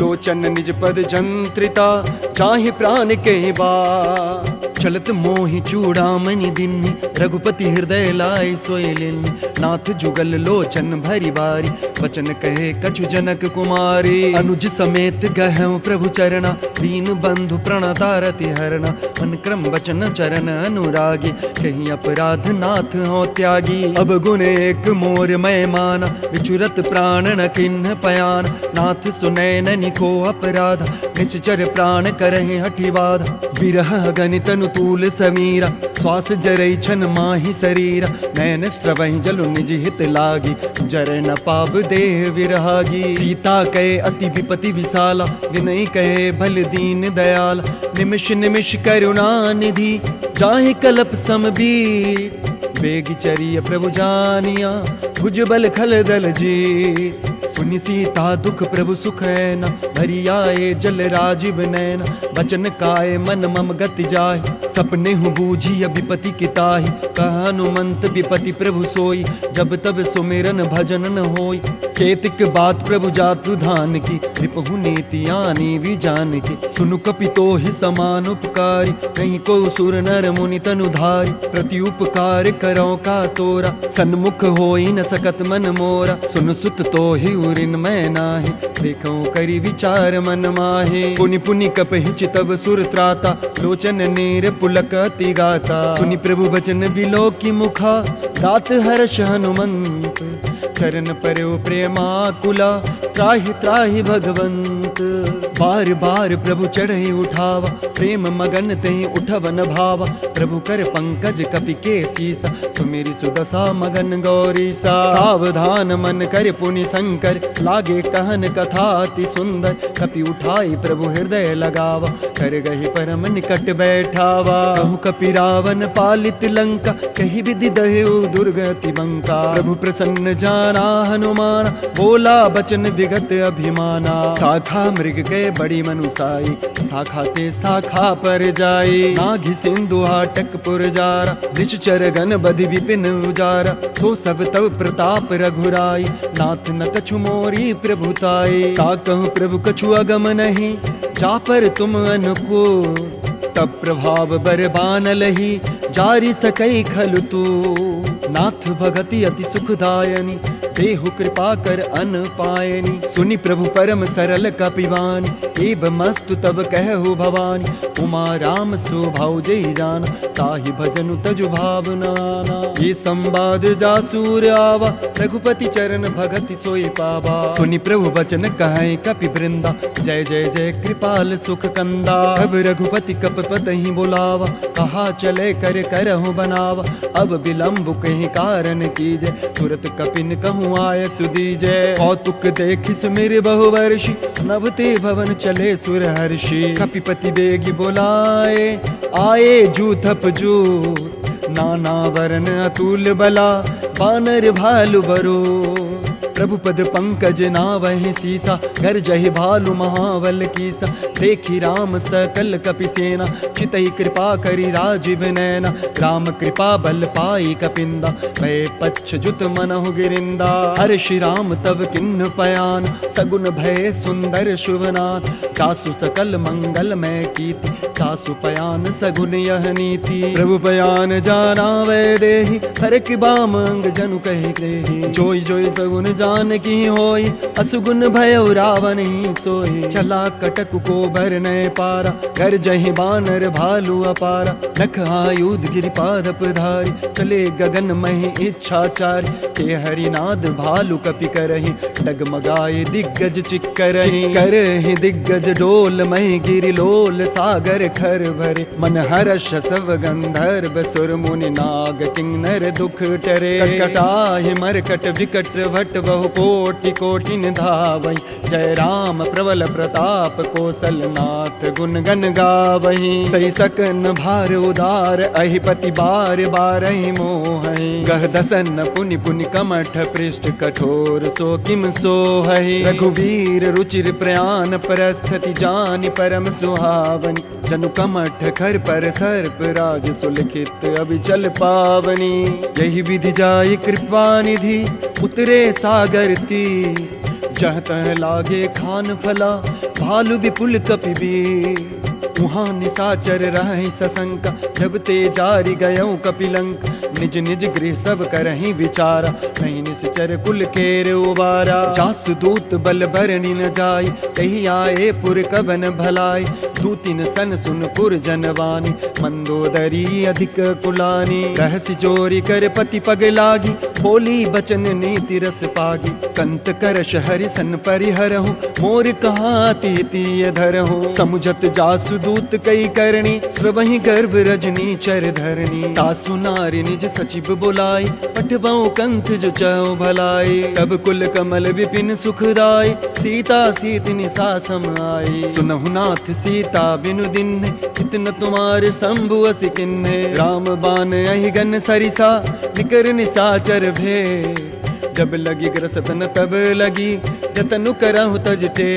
लोचन निज पद जंत्रिता, जाहि प्राण कहीं बार। चलत मोहि चूड़ामणि दिन्नि, रघुपति हृदय लाय सोय लेन्नि। नाथ जुगल लोचन भरी बारी, वचन कहे कछु जनक कुमारी। अनुज समेत गहऊ प्रभु चरणा, दीन बंधु प्रणतारति हरणा। मन क्रम वचन चरण अनुरागी, कहीं अपराध नाथ हो त्यागी। अब गुण एक मोर मैं माना, विचुरत प्राण न किन्ह पयान। नाथ सुनय ननि को अपराध, निश्चर प्राण करहि हठि बाधा। विरह गणित अनुतूल समीरा, श्वास जरई छन माहि शरीरा। नैन स्रवहि जलु निज हित लागी, जर न पाव देह विरहागी। सीता कहे अति विपति विशाला, विनय कहे भल दीन दयाल। निमिष निमिष करुणा निधि, जाहि कलप समबीर। बेगी चरिय प्रभु जानिया, भुजबल खल दल जी। सुनि सीता दुख प्रभु सुख हैना, भरी आए जल राजीव नैना। बचन काय मन मम गति जाय, सपने हूँ बूझी विपति किताहि। कह हनुमंत विपति प्रभु सोई, जब तब सुमिरन भजन न होई। केतिक बात प्रभु जातु धान की, रिपहु नीति आनी भी जान की। सुनु कपितो ही समान उपकारी, नहीं को सुर नर मुनि तनु धारी। प्रति उपकार करो का तोरा, सन्मुख होई न सकत मन मोरा। सुन सुत तो ही उरिन मैं नाही, देखो करी विचार मन माहे। पुनि पुनि कपहि चितव सुर त्राता, लोचन नीर पुलक अति गाता। सुनि प्रभु बचन बिलो की मुखा, दात हर्ष हनुमंत। चरण पर्यो प्रेमाकुला, त्राहि त्राहि भगवंत। बार बार प्रभु चढ़े उठावा, प्रेम मगन तेहि उठवन भावा। प्रभु कर पंकज कपि के सीसा, सुमेरी सुदशा मगन गौरीसा। सावधान मन कर पुनि शंकर, लागे कहन कथा अति सुंदर। कपि उठाई प्रभु हृदय लगावा, कर गहि परम निकट बैठावा। कहु कपि रावण पालित लंका, कही विधि दहेउ दुर्गति बंका। प्रभु प्रसन्न जाना हनुमान, बोला बचन विगत अभिमाना। शाखा मृग गए बड़ी मनुसाई, शाखा ते शाखा पर जाई। नाघि सिंधु हाटक पुरजारा, निश्चर गण बधि विपिन उजारा। सो सब तव प्रताप रघुराई, नाथ न कछु मोरी प्रभुताई। ता कहूँ प्रभु कछु अगम नहीं, जा पर तुम अनुकूल। तब प्रभाव बरबान लही, जारी सकई खलु तू। नाथ भगति अति सुखदायनी, देहु कृपा कर अन पायनी। सुनि प्रभु परम सरल कपिवानी, एव मस्तु तब कहु भवानी। उमा राम स्वभाव जय जाना, ताहि भजनु तजु भावना। ये संवाद जासूर आवा, रघुपति चरण भगति सोई पावा। सुनि प्रभु वचन कहे कपि वृंदा, जय जय जय कृपाल सुख कंदा। अब रघुपति कपपतहि बुलावा, कहा चले कर करहु बनावा। अब विलम्ब कहीं कारण कीजय, तुरत कपिन कहूँ आय सुदीजय। कौतुक देखि सुमिर बहुवर्षि, नभ ते भवन चले सुर हर्षि। कपिपति बेगी बोलाए, आए जूथप जूथ। नाना वर्ण अतुल बला, बानर भालु बरो। प्रभु पद पंकज नावहि सीसा, घर जहि भालु महाबल कीसा। देखी राम सकल कपि सेना, चितहि कृपा करि राजीव नैना। राम कृपा बल पाई कपिंदा, भय पच्छ जुत मनहु गिरिंदा। हर श्री राम तब किन्ह पयान, सगुन भय सुंदर शुभनान। चासु सकल मंगल मैं कीति, चासु पयान सगुन यह नीति। प्रभु पयान जाना वै देहि, हर कि बाम अंग जनु कहि देहि। जोई जोई सगुन जानकी होई, असुगुन भयो रावण ही सोई। चला कटक को भरने पारा, कर जहि बानर भालू अपारा। नख आयुध गिरिपाद धारी, चले गगन महि इच्छाचारी। के हरिनाद भालू कपि करहि, डगमगाए दिग्गज चिक्करहि। करहि दिग्गज डोल महि गिरिलोल, सागर खर भरे। मन हर्ष सब गंधर्व सुर मुनि नाग, किन्नर दुख टरे। कटकटाहि मरकट विकट भट, बहु कोटि कोटिन धावै। जय राम प्रबल प्रताप, कौशल नाथ गुण गन गावहि। सही सकन भार उदार, अहिपति बार बारहि मोहहि। गह दसन पुनि पुनि कमठ, पृष्ठ कठोर सो किम सोहहि। रघुवीर रुचिर प्रयान, परस्थिति जानि परम सुहावनि। जनु कमठ खर पर सर्प राज, सुलिखित अभिचल पावनी। यही विधि जाय कृपा निधि, उतरे सागर तीर। जह तह लागे खान फला, भालु विपुल कपि बीर। वहाँ निशाचर रहि सशंका, जब ते जारि गयौ कपिलंक। निज निज गृह सब करहि विचारा, नहीं निश्चर कुल केर उबारा। जासु दूत बल भरनि न जाय, तहि आए पुर कवन भलाई। दूतिन सन सुन पुर जनवानी, मंदोदरी अधिक कुलानी। रहसि चोरी कर पति पग लागी, बोली बचन नीति रस पागी। कंत करश हरि सन परिहरहु, मोर कहाँ तीय धरहु। समुझत जासु दूत कई करणी, श्रवहि गर्भ रजनी चर धरणी। तासु नारी निज सचिव बुलाई, पठबऊ कंथ जो चौ भलाई। तब कुल कमल विपिन सुखदाई, सीता सीत निसा सम आई। सुनहु नाथ सीता बिनु दिन, कितन तुम्हारे शंभु अस किन्हे। राम बान अहिगन सरिसा, निकर निसाचर भे। जब लगी ग्रसतन तब लगी, जतनु करहु तजटे।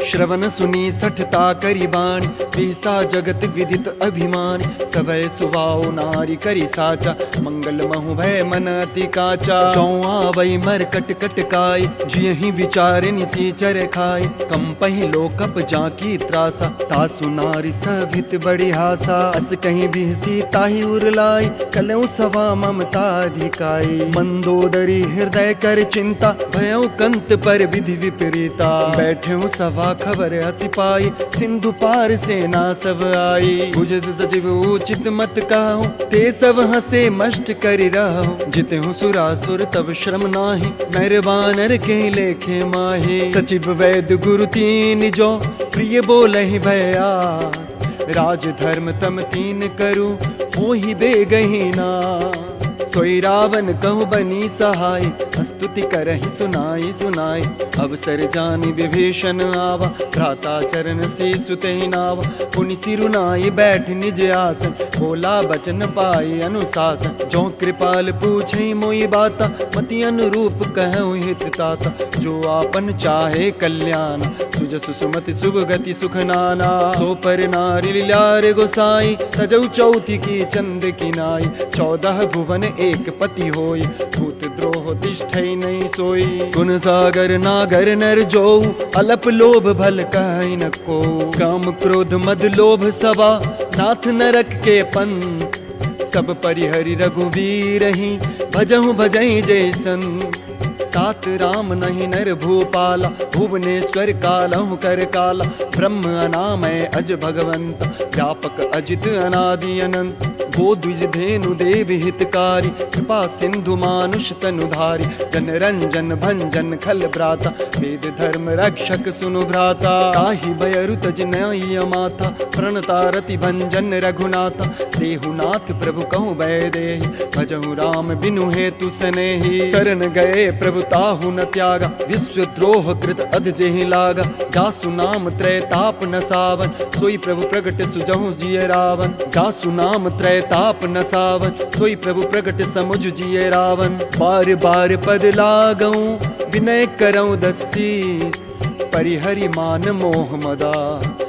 श्रवण सुनी सठता करी बाणी, पीसा जगत विदित अभिमानी। सवै सुभाव नारी करी साचा, मंगल महु भय मन अति काचा। चौआ वै मर कट कट काई, जियहि विचार निसीचर खाई। कंपहि लोकप जाकी त्रासा, तासु नारी सभित बड़ी हासा। अस कहीं बिहसी ताहि उरलाई, कलऊ सवा ममता अधिकाई। मंदोदरी हृदय कर चिंता, भयउ कंत पर विधि विपरीता। बैठे सभा खबर हसी पाई, सिंधु पार सेना सब आई। बुझस सचिव उचित मत कहूँ, ते सब हसे मष्ट करि रहूँ। जिते हूँ सुरासुर तब श्रम नाही, नर बानर के लेखे माही। सचिव वैद्य गुरु तीन जो, प्रिय बोलहि भयास। राज धर्म तम तीन करूँ, मोहि बेगहि ना। सोई रावण कहु बनी सहाय, स्तुति करहि सुनाई सुनाई। अवसर जानि विभीषण आवा, भ्राता चरण से सुतहि नावा। पुनि सिरुनाई बैठ निज आसन, बोला बचन पाई अनुशासन। जो कृपाल पूछई मोई बाता, मति अनुरूप कहूँ हित ताता। जो आपन चाहे कल्याण, सुजस सुमति शुभ गति सुख नाना। सो पर नारी लीलार गोसाई, तजौ चौथी की चंद की नाई। 14 भुवन एक पति होय, भूत द्रोह तिष्ठै नहीं सोई। गुण सागर नागर नर जो, अलप लोभ भल कहै न को। काम क्रोध मद लोभ सवा, नाथ नरक के पंथ। सब परिहरि रघुवीर ही, भजहु भजई जैसन। तात राम नहीं नर भूपाला, भुवनेश्वर कालहु कर काला। ब्रह्म अनामय अज भगवंत, व्यापक अजित अनादि अनंत। गो द्विज धेनु देव हितकारी, कृपा सिंधु मानुष तनुधारी। जन रंजन भंजन खल भ्राता, वेद धर्म रक्षक सुनु भ्राता। ताहि भयरु तज नय माथा, प्रणता रति भंजन रघुनाथा। देहुनाथ प्रभु कहु भय देहि, भजहु राम बिनु हेतु सनेहि। शरण गए प्रभु ताहु न त्यागा, विश्वद्रोह कृत अध जेहि लागा। जासु नाम त्रय ताप न सावन, सोई प्रभु प्रगट सुजहु जिय रावण। जासु नाम त्रय ताप न सावन, सोई प्रभु प्रगट समुझ जिय रावण। बार बार पद लागऊं, विनय करऊं 10 शीस। परिहरि मान मोह मदा,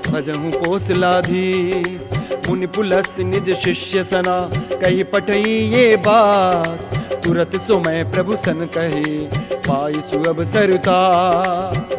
भजहु कौशलाधीश। मुनि पुलस्त निज शिष्य सना, कही पठई ये बात। तुरत सो मैं प्रभु सन कहे, पाई सुअब सरता।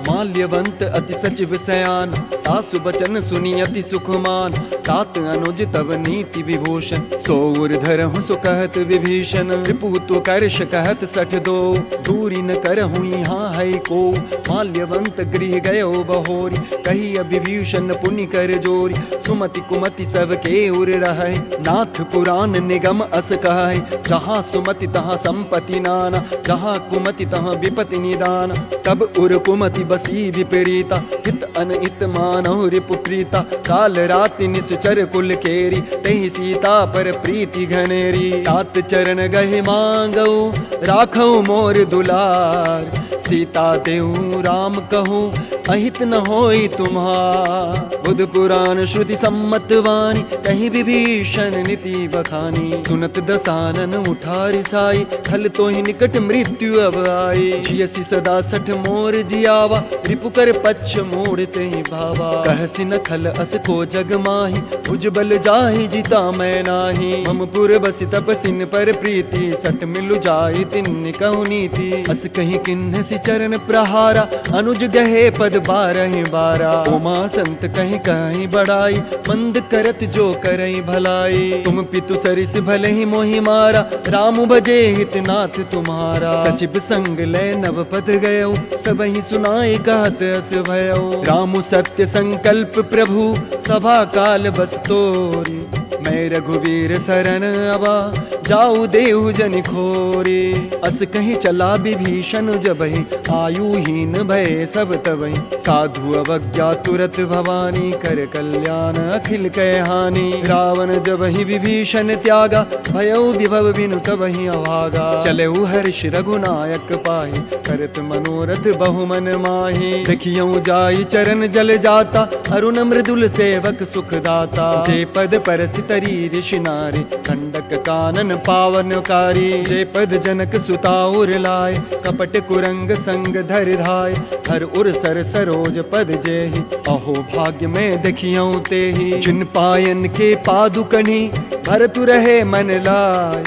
माल माल्यवंत अति सचिव सयान, तासु बचन सुनी अति सुखमान। तात अनुज तव नीति विभूषण, सोर धरहु सो कहत विभीषण। रिपु तो कर्ष कहत सठ दो, दूरी न करहु यहाँ है को। माल्यवंत गृह गयो बहोरी, कही विभीषण पुनि कर जोरी। सुमति कुमति सब के उर रहे, नाथ पुराण निगम अस कहे। जहाँ सुमति तहाँ संपत्ति नाना, जहाँ कुमति तहाँ विपति निदान। तब उर कुमति बसी विपरीता, हित अनहित मानहु रिपु प्रीता। काल राति निश्चर कुल केरी, तही सीता पर प्रीति घनेरी। तात चरण गहे मांगऊ, राखऊ मोर दुलार। सीता देहु राम कहूँ, अहित न होई तुम्हार। बुध पुराण श्रुति सम्मत वाणी, कहीं विभीषण नीति बखानी। सुनत दसानन उठा रिसाई, खल तो ही निकट मृत्यु अब आई। जियसी सदा सठ मोर जियावा, रिपु कर पक्ष मोड़ते ही भावा। कहसी न खल अस को जग माही, भुजबल जाहि जिता मैं नाही। मम पुर बसि तपसिन पर प्रीति, सठ मिलु जाहि तिन्नि कहु नीति। अस कहीं किन्ह सि चरण प्रहारा, अनुज गहे पद 12 उमा संत कहीं कहीं बड़ाई। मंद करत जो करई भलाई, तुम पितु सरिस भले ही मोहि मारा। राम भजे हितनाथ तुम्हारा, सचिव संग ले नव पद गयो। सब ही सुनाई कहत अस भयो। रामु सत्य संकल्प प्रभु, सभा काल बस तोरी। मैं रघुवीर शरण अबा, जाऊ देहु जन खोरे। अस कहीं चला विभीषण जबहि, आयुहीन भय सब तबहि। साधु अवज्ञा तुरत भवानी, कर कल्याण अखिल कह हानि। रावण जबहि विभीषण त्यागा, भयउ विभव बिनु तबहि अभागा। चलेउ हर्ष रघुनायक पाहि, करत मनोरथ बहुमन माहि। देखियऊ जाई चरण जल जाता, अरुण मृदुल सेवक सुखदाता। जे पद परसि तरी ऋषि नारी, खंडक कानन पावनकारी। जे पद जनक सुता उर लाए, कपट कुरंग संग धर धाय। हर उर सर सरोज पद जेहि, अहो भाग्य में देखियऊ तेहि। जिन पायन के पादुकनी, भरतु रहे मन लाय।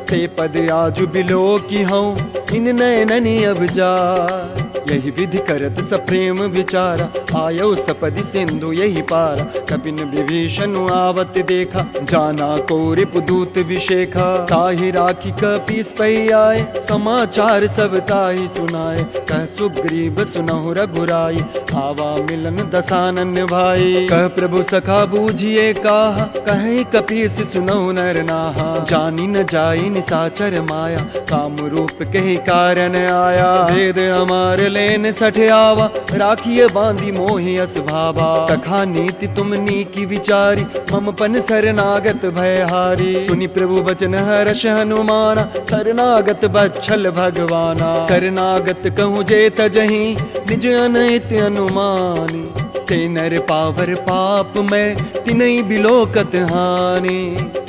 ते पद आजु बिलो की हूँ, इन नयननि अब जाय। यही विधि करत सप्रेम विचारा, आयो सपदि सिंधु यही पारा। कपिन विभीषण आवत देखा, जाना को रिपुदूत विशेखा। ताहि राखी कपीस पै आए, समाचार सब ताहि सुनाए। कह सुग्रीव सुनहु रघुराई, आवा मिलन दसानन भाई। कह प्रभु सखा बूझिए काहा, कहीं कपीस सुनहु नर नाहा। जानी न जाई निसाचर माया, काम रूप कही कारण आया। वेद अमार लेन सठ आवा, राखिए बांधी मोहि अस भावा। सखा नीति तुम नीकी विचारी, मम पन शरणागत भयहारी। सुनि प्रभु बचन हर्ष हनुमाना, शरणागत बच्छल भगवाना। शरणागत कहूँ जे तजहि, निज अनहित अनुमानी। ते नर पावर पाप में, तिनहि बिलोकत हानि।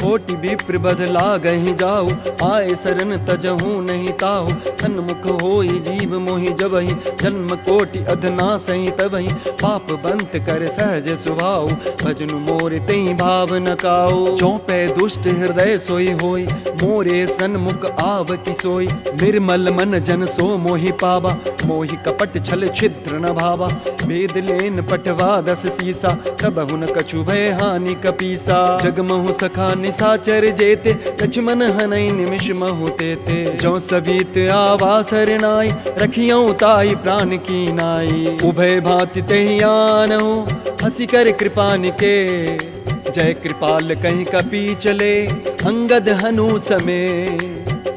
कोटि विप्र बध लागहि जाऊ, आए शरण तजहु नहीं ताहु। सन्मुख होई जीव मोहि जबहि, जन्म कोटि अधनासहि तबहि। पाप बंत कर सहज स्वभाव, भजनु मोर तेहि भाव न काऊ। चौपे दुष्ट हृदय सोई होई, मोरे सन्मुख आवति सोई। निर्मल मन जन सो मोहि पावा, मोहि कपट छल छिद्र न भावा। वेद लेन पटवा 10 सीसा, तबहु न कछु भय हानि कपीसा। जगमहु सखा निसाचर जेते, लक्ष्मण हनई निमिष महु तेते। जो सबीत आवा सरनाई, रखियऊ ताई प्राण की नाई। उभय भांति तेहि आनहु, हंसी कर कृपा निके। जय कृपाल कहीं कपी चले, अंगद हनु समे।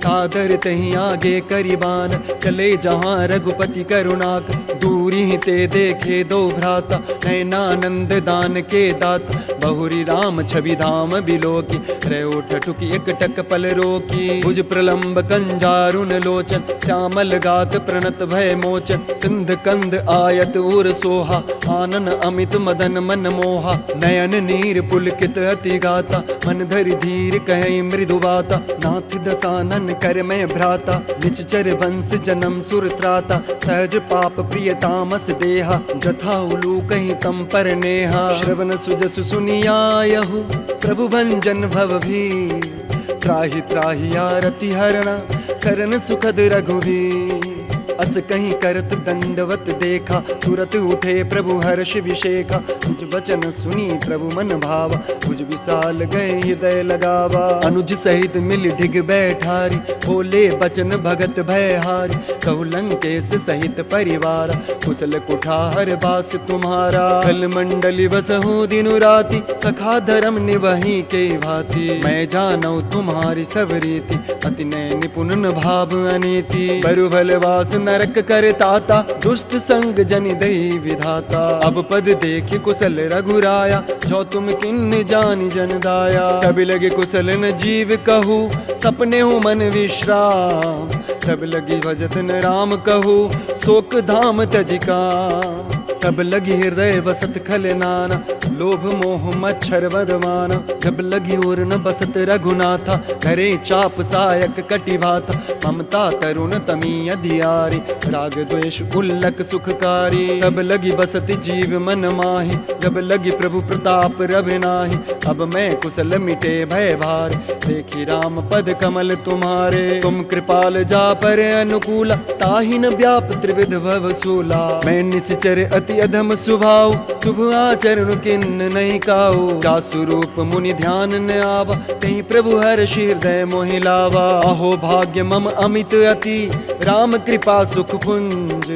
सादर तहीं आगे करीबान, चले जहाँ रघुपति करुणाक। दूरी ते देखे दो भ्राता, नैनानंद दान के दाता। बहुरी राम छवि धाम बिलोकी, रयो ठठुकी एक टक पल रोकी। भुज प्रलंब कंजारुन लोचन, श्यामल गात प्रणत भय मोचन। सिंध कंद आयत उर सोहा, आनन अमित मदन मन मोहा। नयन नीर पुलकित अति गाता, मन धरि धीर कहीं मृदु बाता। नाथ दसानन कर मैं भ्राता, निश्चर वंश जन्म सुर त्राता। सहज पाप प्रिय तामस देहा, जथा उलू कहीं तम पर नेहा। श्रवण सुजसु सुनियायहु, प्रभु भंजन भव भीर। त्राहि त्राहि आरति हरणा, शरण सुखद रघुवीर। अस कहीं करत दंडवत देखा, तुरत उठे प्रभु हर्ष विशेखा। निज वचन सुनी प्रभु मन भावा, भुज विशाल गए हृदय लगावा। अनुज सहित मिल ढिग बैठारी, बोले बचन भगत भयहारी। कहु लंकेश सहित परिवार, कुशल कुठार बास तुम्हारा। कल मंडली बसहु दिनु राति, सखा धर्म निवही के भांति। मैं जानौ तुम्हारी सब रीति, अति नय निपुण न भाव अनीति। बरु भलवास नरक कर ताता, दुष्ट संग जन दई विधाता। अब पद देख कुशल रघुराया, जो तुम किन्न जानि जन दाया। तब लगे कुशल न जीव कहू, सपने हूँ मन विश्राम। तब लगी भजत न राम कहू, शोक धाम तजिका। तब लगी हृदय बसत खल नाना, लोभ मोह मच्छर बदमाना। जब लगी उर न बसत रघुनाथा, करे चाप सायक कटि भाता। ममता तरुण तमी अधियारी, राग द्वेष उल्लक सुखकारी। तब लगी बसत जीव मन माहि, जब लगी प्रभु प्रताप रघुनाहि। अब मैं कुशल मिटे भय भार, देखी राम पद कमल तुम्हारे। तुम कृपाल जा पर अनुकूला, ताहि न व्याप त्रिविध भव सूला। मैं निश्चर अति अधम स्वभाव, शुभ आचरण किन्न नहीं काऊ। जा स्वरूप मुनि ध्यान न आवा, तहीं प्रभु हर्ष हृदय मोहि लावा। अहो भाग्य मम अमित अति, राम कृपा सुख पुंज।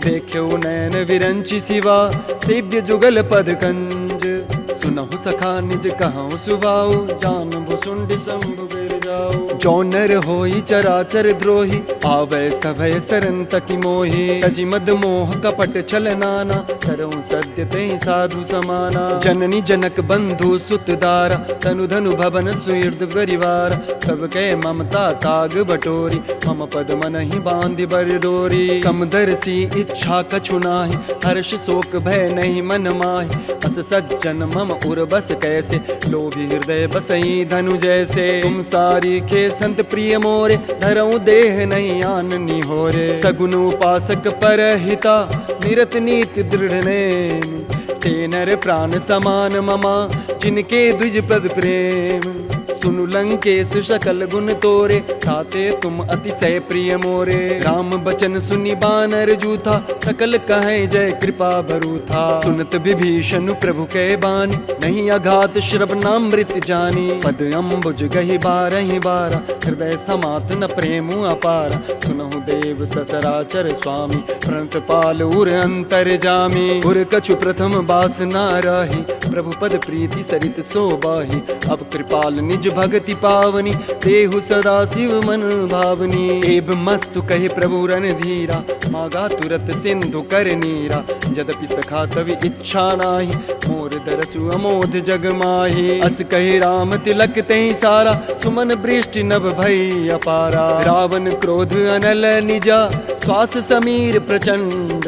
देख्यो नयन विरंचि सिवा, सेव्य जुगल पद कंज। सुनहु सखा निज कहूँ सुभाऊ, जान भुसुंड शंभु गिर जाऊ। जो नर होई चराचर द्रोही, आवे सभय सरन तकी मोही। तजि मद मोह कपट छल नाना, करऊं सत्य तेहि साधु समाना। जननी जनक बंधु सुत दारा, तनु धनु भवन सुहृद परिवार। सबके ममता ताग बटोरी, मम पद मन ही बांधि बर डोरी। समदर्शी इच्छा कछु नाहि, हर्ष शोक भय नहीं मन माहि। अस सज्जन मम उर बस कैसे, लोभी हृदय बसई धनु जैसे। तुम सारी के संत प्रिय मोरे, धरऊं देह नहीं आननी होरे। सगुन उपासक परहिता, निरत नीति दृढ़ नेम। ते नर प्राण समान ममा, जिनके द्विज पद प्रेम। सुनु लंकेश सकल गुण तोरे, ताते तुम अतिशय प्रिय मोरे। राम बचन सुनि बानर जूथा, सकल कहे जय कृपा बरूथा। सुनत विभीषण प्रभु के बानी, नहीं अघात श्रवणामृत जानी। पद अम्बुज गहि बारहि बारा, हृदय समात न प्रेम अपारा। सुनहु देव सचराचर स्वामी, प्रणत पाल उर अंतर जामी। उर कछु प्रथम बास ना रही, प्रभु पद प्रीति सरित सोबाही। अब कृपाल निज भगति पावनी, देहु सदा शिव मन भावनी। एब मस्तु कहे प्रभु रणधीरा, मागा तुरत सिंधु कर नीरा। यद्यपि सखा तवि इच्छा नाही, मोर दरसु अमोध जग माही। अस कहे राम तिलक तेहि सारा, सुमन वृष्टि नभ भई अपारा। रावण क्रोध अनल निजा, श्वास समीर प्रचंड।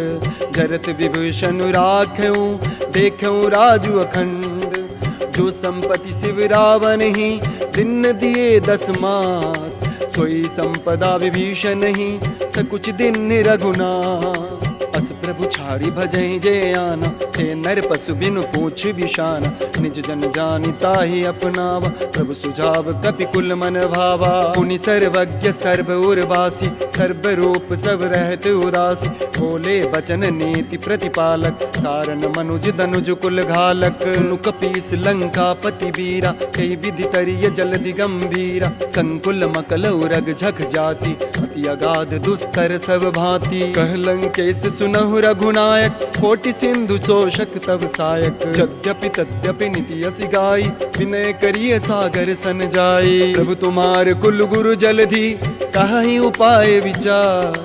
जरत विभूषण राख्यूं, देखूं राजु अखंड। जो संपत्ति शिव रावण ही, दिन दिए 10 मात। सोई संपदा विभीषण ही, सकुच दिन रघुनाथ। अस प्रभु छाड़ी भजई जे आना, ते नर पशु बिनु पूछ बिशाना। निज जन जानिता ही अपनावा, प्रभु सुझाव कपि कुल मन भावा। पुनि सर्वज्ञ सर्व उर्वासी, सर्व रूप सब रहत उदासी। बोले बचन नीति प्रतिपालक, कारण मनुज दनुज कुल घालक। सुनु कपीस लंका पति वीरा, कई विधि तरिय जलधि गंभीरा। संकुल मकल उरग झक जाति, अति अगाध दुस्तर सब भांति। कह लंकेश सुनहु रघुनायक, कोटि सिंधु चोषक तब सायक। यद्यपि तद्यपि नीति असि गाई, विनय करिय सागर सन जाई। प्रभु तुम्हार कुल गुरु जलधि, कहि उपाय विचार।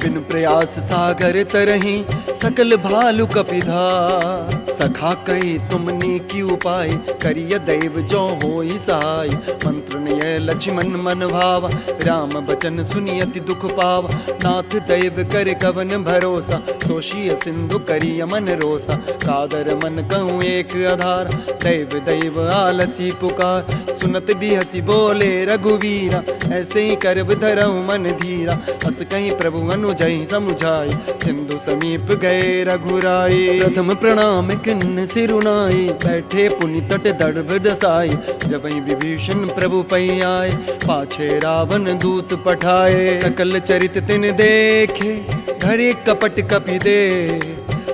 बिन प्रयास सागर तरही, सकल भालु कपिधार। सखा कही तुमने की उपाय, करिय दैव जो होई सहाय। मंत्र निय लक्ष्मण मन भावा, राम बचन सुनियति दुख पावा। नाथ दैव कर कवन भरोसा, सोशिय सिंधु करिय मन रोसा। कादर मन कहूँ एक आधार, दैव दैव आलसी पुकार। सुनत भी हसी बोले रघुवीरा, ऐसे ही करब धरऊं मन धीरा। अस कहीं प्रभु अनुजहि समुझाई, सिंधु समीप गए रघुराई। प्रथम प्रणाम खिन्न सिरुनाई, बैठे पुनि तट दर्भ दसाई। जब विभीषण प्रभु पै आए, पाछे रावण दूत पठाए। सकल चरित तिन देखे, धरे कपट कपि दे।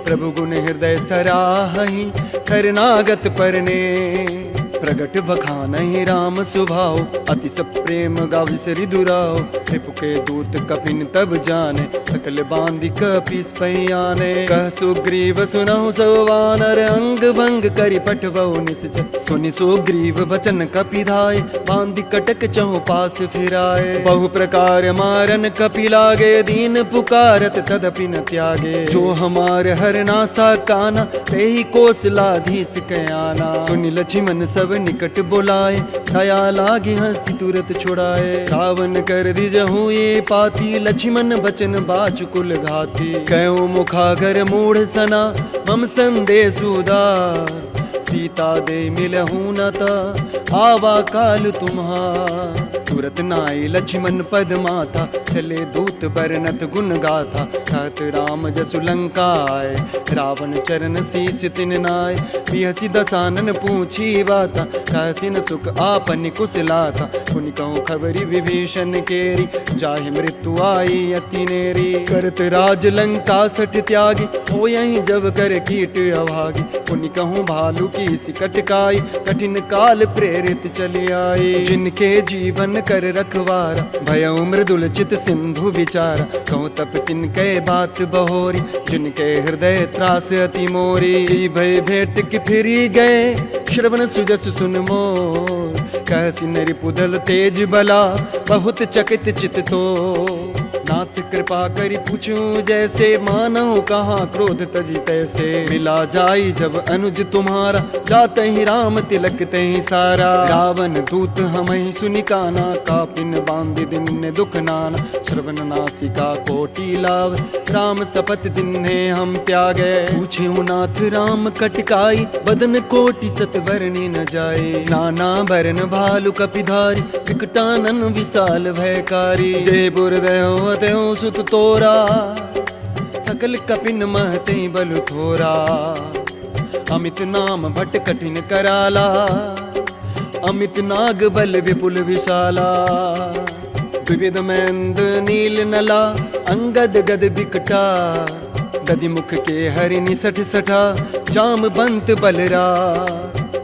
प्रभु गुण हृदय सराहहि, शरणागत परने। प्रगट बखानहि राम सुभाव, अति प्रेम गाविसरि दुराव। रिपु के दूत कपिन तब जाने, सकल बांधि कपीस पयाने। कह सुग्रीव सुनहु सब वानर, अंग भंग करि पठबहु निश्चय। सुनि सुग्रीव बचन कपि धाय, बांधि कटक चहु पास फिराए। बहु प्रकार मारन कपि लागे, दीन पुकारत तदपि न त्यागे। जो हमार हरनासा काना, तेहि कौशलाधीश कयाना। सुनि लक्ष्मण सब निकट बुलाए, दया लागी हंसी तुरत छुड़ाए। रावण कर दिजहु ये पाती, लक्ष्मण बचन बाचुकुल घाती। कयो मुखागर मूढ़ सना, मम संदेश उदार। सीता दे मिलहु न ता, आवा काल तुम्हार। तुरत नाई लक्ष्मण पद माथा, चले दूत बरनत गुण गाथा। कहत राम जसु लंका आए, रावण चरण शीश तिन नाय। बिहसी दसानन पूछी बाता, कहसिन सुख आपन कुशलाता। पुनि कहूँ खबरी विभीषण केरी, जाहि मृत्यु आई अति नेरी। करत राज लंका सठ त्यागी, हो यहीं जब कर कीट अभागी। पुनि कहूँ भालू की सिकट काई, कठिन काल प्रेरित चली आई। जिनके जीवन कर रखवारा, भयउ मृदुल चित सिंधु विचारा। कहूँ तपसिन कै बात बहोरी, जिनके हृदय त्रास अति मोरी। भय भेंट कि फिरी गए, श्रवण सुजस सुन मोर। कहसिन रिपुदल तेज बला, बहुत चकित चित तो। नाथ कृपा करि पूछूं जैसे, मानहु कहाँ क्रोध तजी तैसे। मिला जाई जब अनुज तुम्हारा, जाते ही राम तिलक तहि सारा। रावण दूत हमहि सुनि काना, कापिन बांधि दिन दुख नाना। श्रवण नासिका कोटि लाभ, राम सपत दिन्हे हम त्यागे। पूछेहु नाथ राम कटकाई, बदन कोटि सत बरनी न जाए। नाना बरन भालु कपिधारी, विकटानन विशाल भयकारी। जय बुरदयो त्यों सुत तोरा, सकल कपिन महते बल थोरा। अमित नाम भट कठिन कराला, अमित नाग बल विपुल विशाला। विविध मैंद नील नला, अंगद गद बिकटा। गदि मुख के हरि निसठ सठा, जाम बंत बलरा।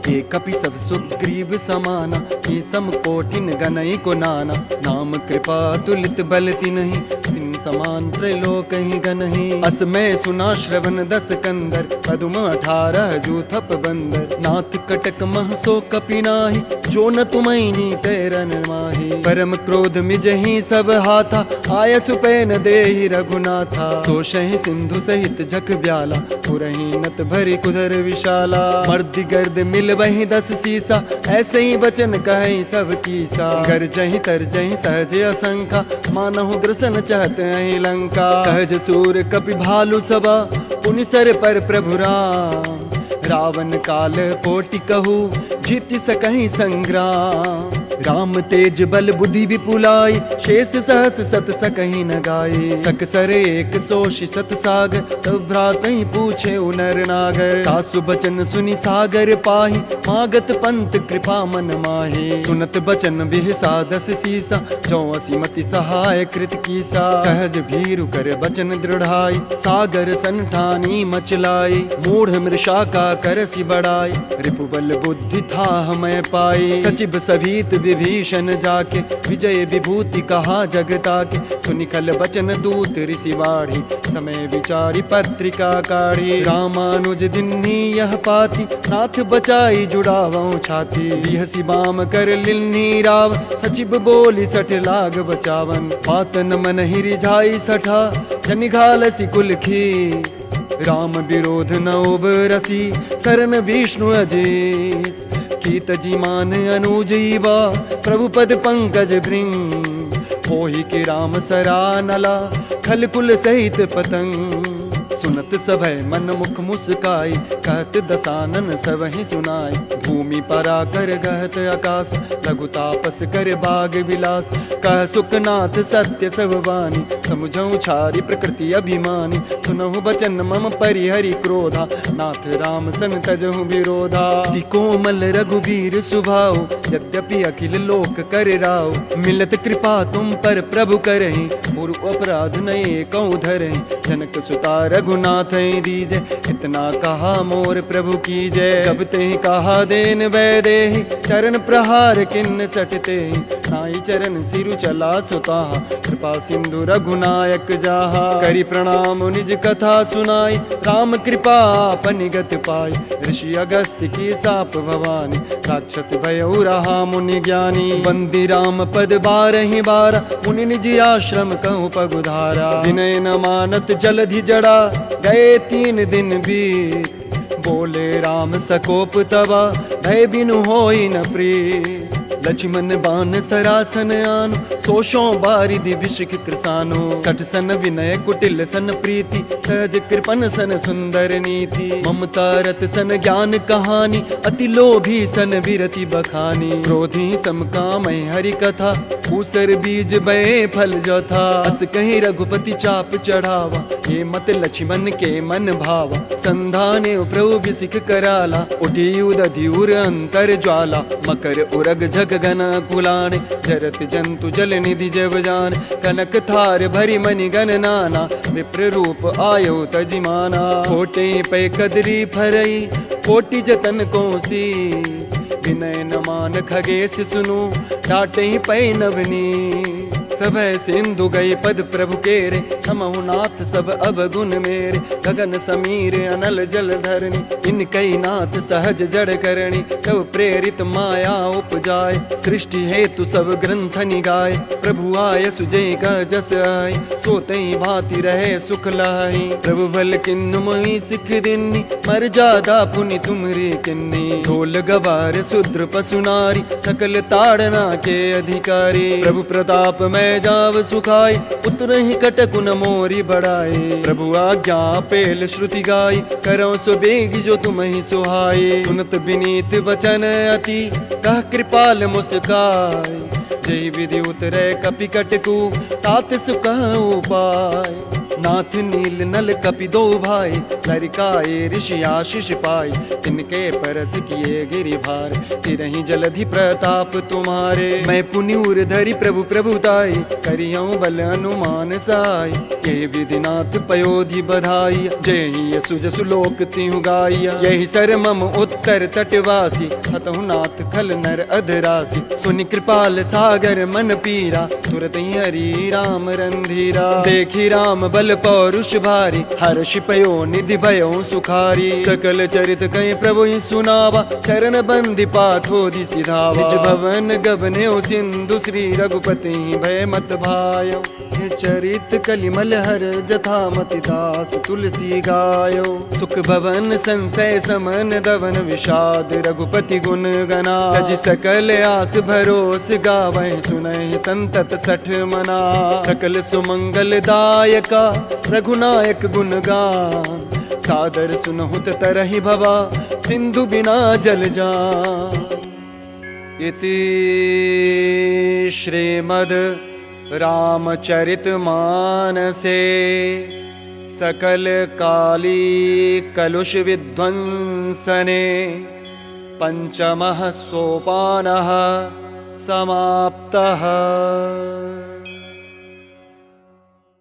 ये कपि सब सुग्रीव समाना, ये सम कोटिन गनई को नाना। नाम कृपा तुलित बल तिन्हि, तिन समान त्रैलोक ही गनहि। अस मैं सुना श्रवण दस कंदर, पदुम 18 जूथप बंदर। नाथ कटक मह सो कपि नाही, जो न तुमैनी तैरन माही। परम क्रोध मिजहि सब हाथा, आय सुपैन देहि रघुनाथा। सोषहि सिंधु सहित जख ब्याला, पुरहि नत भरि कुधर विशाला। मर्दि गर्द मिल वही 10 सीसा, ऐसे ही वचन कहीं सब कीसा। गरजहि तरजहि सहज असंखा, मानहु ग्रसन चहत अहि लंका। सहज सूर कपि भालु सबा, पुनि सर पर प्रभु राम। रावण काल कोटि कहू, जीति सकहि संग्राम। राम तेज बल बुद्धि विपुलाई, शेष सहस सत सकहि न गाये। सकसर एक सोषि सत सागर, तब भ्रातहि पूछे नर नागर। सासु बचन सुनि सागर पाहि, मागत पंत कृपा मन माहे। सुनत बचन बिहसा 10 सीसा, जो असीमति सहाय कृत कीसा। सहज भीरु कर बचन दृढ़ाई, सागर सन ठानी मचलाई। मूढ़ मृषा का करसि बढ़ाई, रिपुबल बुद्धि था मैं पाई। सचिव सभीत विभीषण जाके, विजय विभूति कहा जगता के। सुनिकल बचन दूत ऋषि बाढ़ी, समय विचारी पत्रिका काढ़ी। रामानुज दिन्ही यह पाती, नाथ बचाई जुड़ावों छाती। बिहसी बाम कर लिन्ही राव, सचिव बोली सठ लाग बचावन। पातन मन ही रिझाई सठा, जनिघालसी कुल खी। राम विरोध न उबरसी, शरण विष्णु अजीस। कीत जी मान अनुजीवा, प्रभु पद पंकज भृंग। होहि के राम सरा नला, खल कुल सहित पतंग। सुनत सभय मन मुख मुस्काई, कहत दसानन सबहि सुनाई। भूमि परा कर गहत आकाश, लघु तापस कर बाग विलास। कह सुखनाथ सत्य सब वाणी, समुझऊँ छारी प्रकृति अभिमानी। सुनहु बचन मम परिहरि क्रोधा, नाथ राम सन तजहु विरोधा। ति कोमल रघुबीर सुभाओ, यद्यपि अखिल लोक कर राओ। मिलत कृपा तुम पर प्रभु करहि, पूर्व अपराध नये कौ धरहि। जनक सुता रघुनाथ दीजे, इतना कहा मोर प्रभु की जय। जब ते कहा देन वैदेहि, चरण प्रहार किन्न सटते। नाई चरण सिरु चला सुताहा, कृपा सिंधु रघुनायक जाहा। करि प्रणाम निज कथा सुनाई, राम कृपा पनिगत पाई। ऋषि अगस्त्य की साप भवानी, राक्षस भयउ रहा मुनि ज्ञानी। बंदी राम पद बारहि बारा, मुनि निज आश्रम कहूँ पगुधारा। विनय न मानत जलधि जड़ा, गए 3 दिन बीत। बोले राम सकोप तबा, भय बिनु होई न प्रीत। लक्ष्मण बान सरासन आनो, सोशों बारिधि विशिख कृसानो। सठ सन विनय कुटिल सन प्रीति, सहज कृपन सन सुंदर नीति। ममता रत सन ज्ञान कहानी, अति लोभी सन विरति बखानी। क्रोधी समकामय हरि कथा, ऊसर बीज बये फल जोथा। अस कहीं रघुपति चाप चढ़ावा, ये मत लक्ष्मण के मन भावा। संधाने प्रभु विशिख कराला, उठी उदधि उर अंतर ज्वाला। मकर उरग झग गन कुलाने, जरत जंतु जल निधि जब जान। कनक थार भरी मणि गण नाना, विप्र रूप आयो तजिमाना। कोटे पे कदरी फरई, कोटि जतन कोसी। विनय न मान खगेश सुनु, डाटे पै नवनी। सब सिंधु गई पद प्रभु केरे, क्षमहु नाथ सब अवगुण मेरे। गगन समीर अनल जल धरणी, इनकई नाथ सहज जड़ करणी। तब प्रेरित माया उपजाय, सृष्टि हेतु सब ग्रंथ निगाय। प्रभु आय सुजय का जस आय, सोतई भांति रहे सुख लाई। प्रभु बल किन्नु मोहि सिख दिन्नी, मर जादा पुनि तुमरे किन्नी। ढोल गवार शूद्र पशु नारी, सकल ताड़ना के अधिकारी। प्रभु प्रताप में जाव सुखाई, उतरहि कटकु न मोरी बढ़ाई। प्रभु आज्ञा पेल श्रुति गाई, करो सो बेग जो तुम्हि सुहाई। सुनत विनीत वचन अति, कह कृपाल मुस्काई। जय विधि उतरे कपि कटकु, तात सुख उपाय। नाथ नील नल कपि दो भाई, लरिकाए ऋषि आशीष पाई। तिनके परस किए गिरिभार, तिरहि जलधि प्रताप तुम्हारे। मैं पुण्यूर धरि प्रभु प्रभुताई, करियऊँ बल अनुमान साई। ये विधिनाथ पयोधि बधाई, जय यशु जसु लोक तिहु गाइया। यही सर मम उत्तर तटवासी, हतहु नाथ खल नर अधरासी। सुनि कृपाल सागर मन पीरा, तुरत ही हरि राम रंधीरा। देखी राम बल पौरुष भारी, हर्षि पयो निधि भयो सुखारी। सकल चरित कहीं प्रभु ही सुनावा, चरण बंदी पाथोधि सिधावा। निज भवन गबने सिंधु, श्री रघुपति भय मत भायो। चरित कलिमल हर जथा मति दास, तुलसी गायो। सुख भवन संशय समन दवन, विषाद रघुपति गुण गना। तज सकल आस भरोस, गावहि सुनहि संतत सठ मना। सकल सुमंगल दायका, रघुनायक गुण गान। सादर सुनहुत तरहि भवा, सिंधु बिना जल जान। इति श्रीमद् रामचरित मानसे, सकल काली कलुष विध्वंसने। पंचमः सोपानः समाप्तः।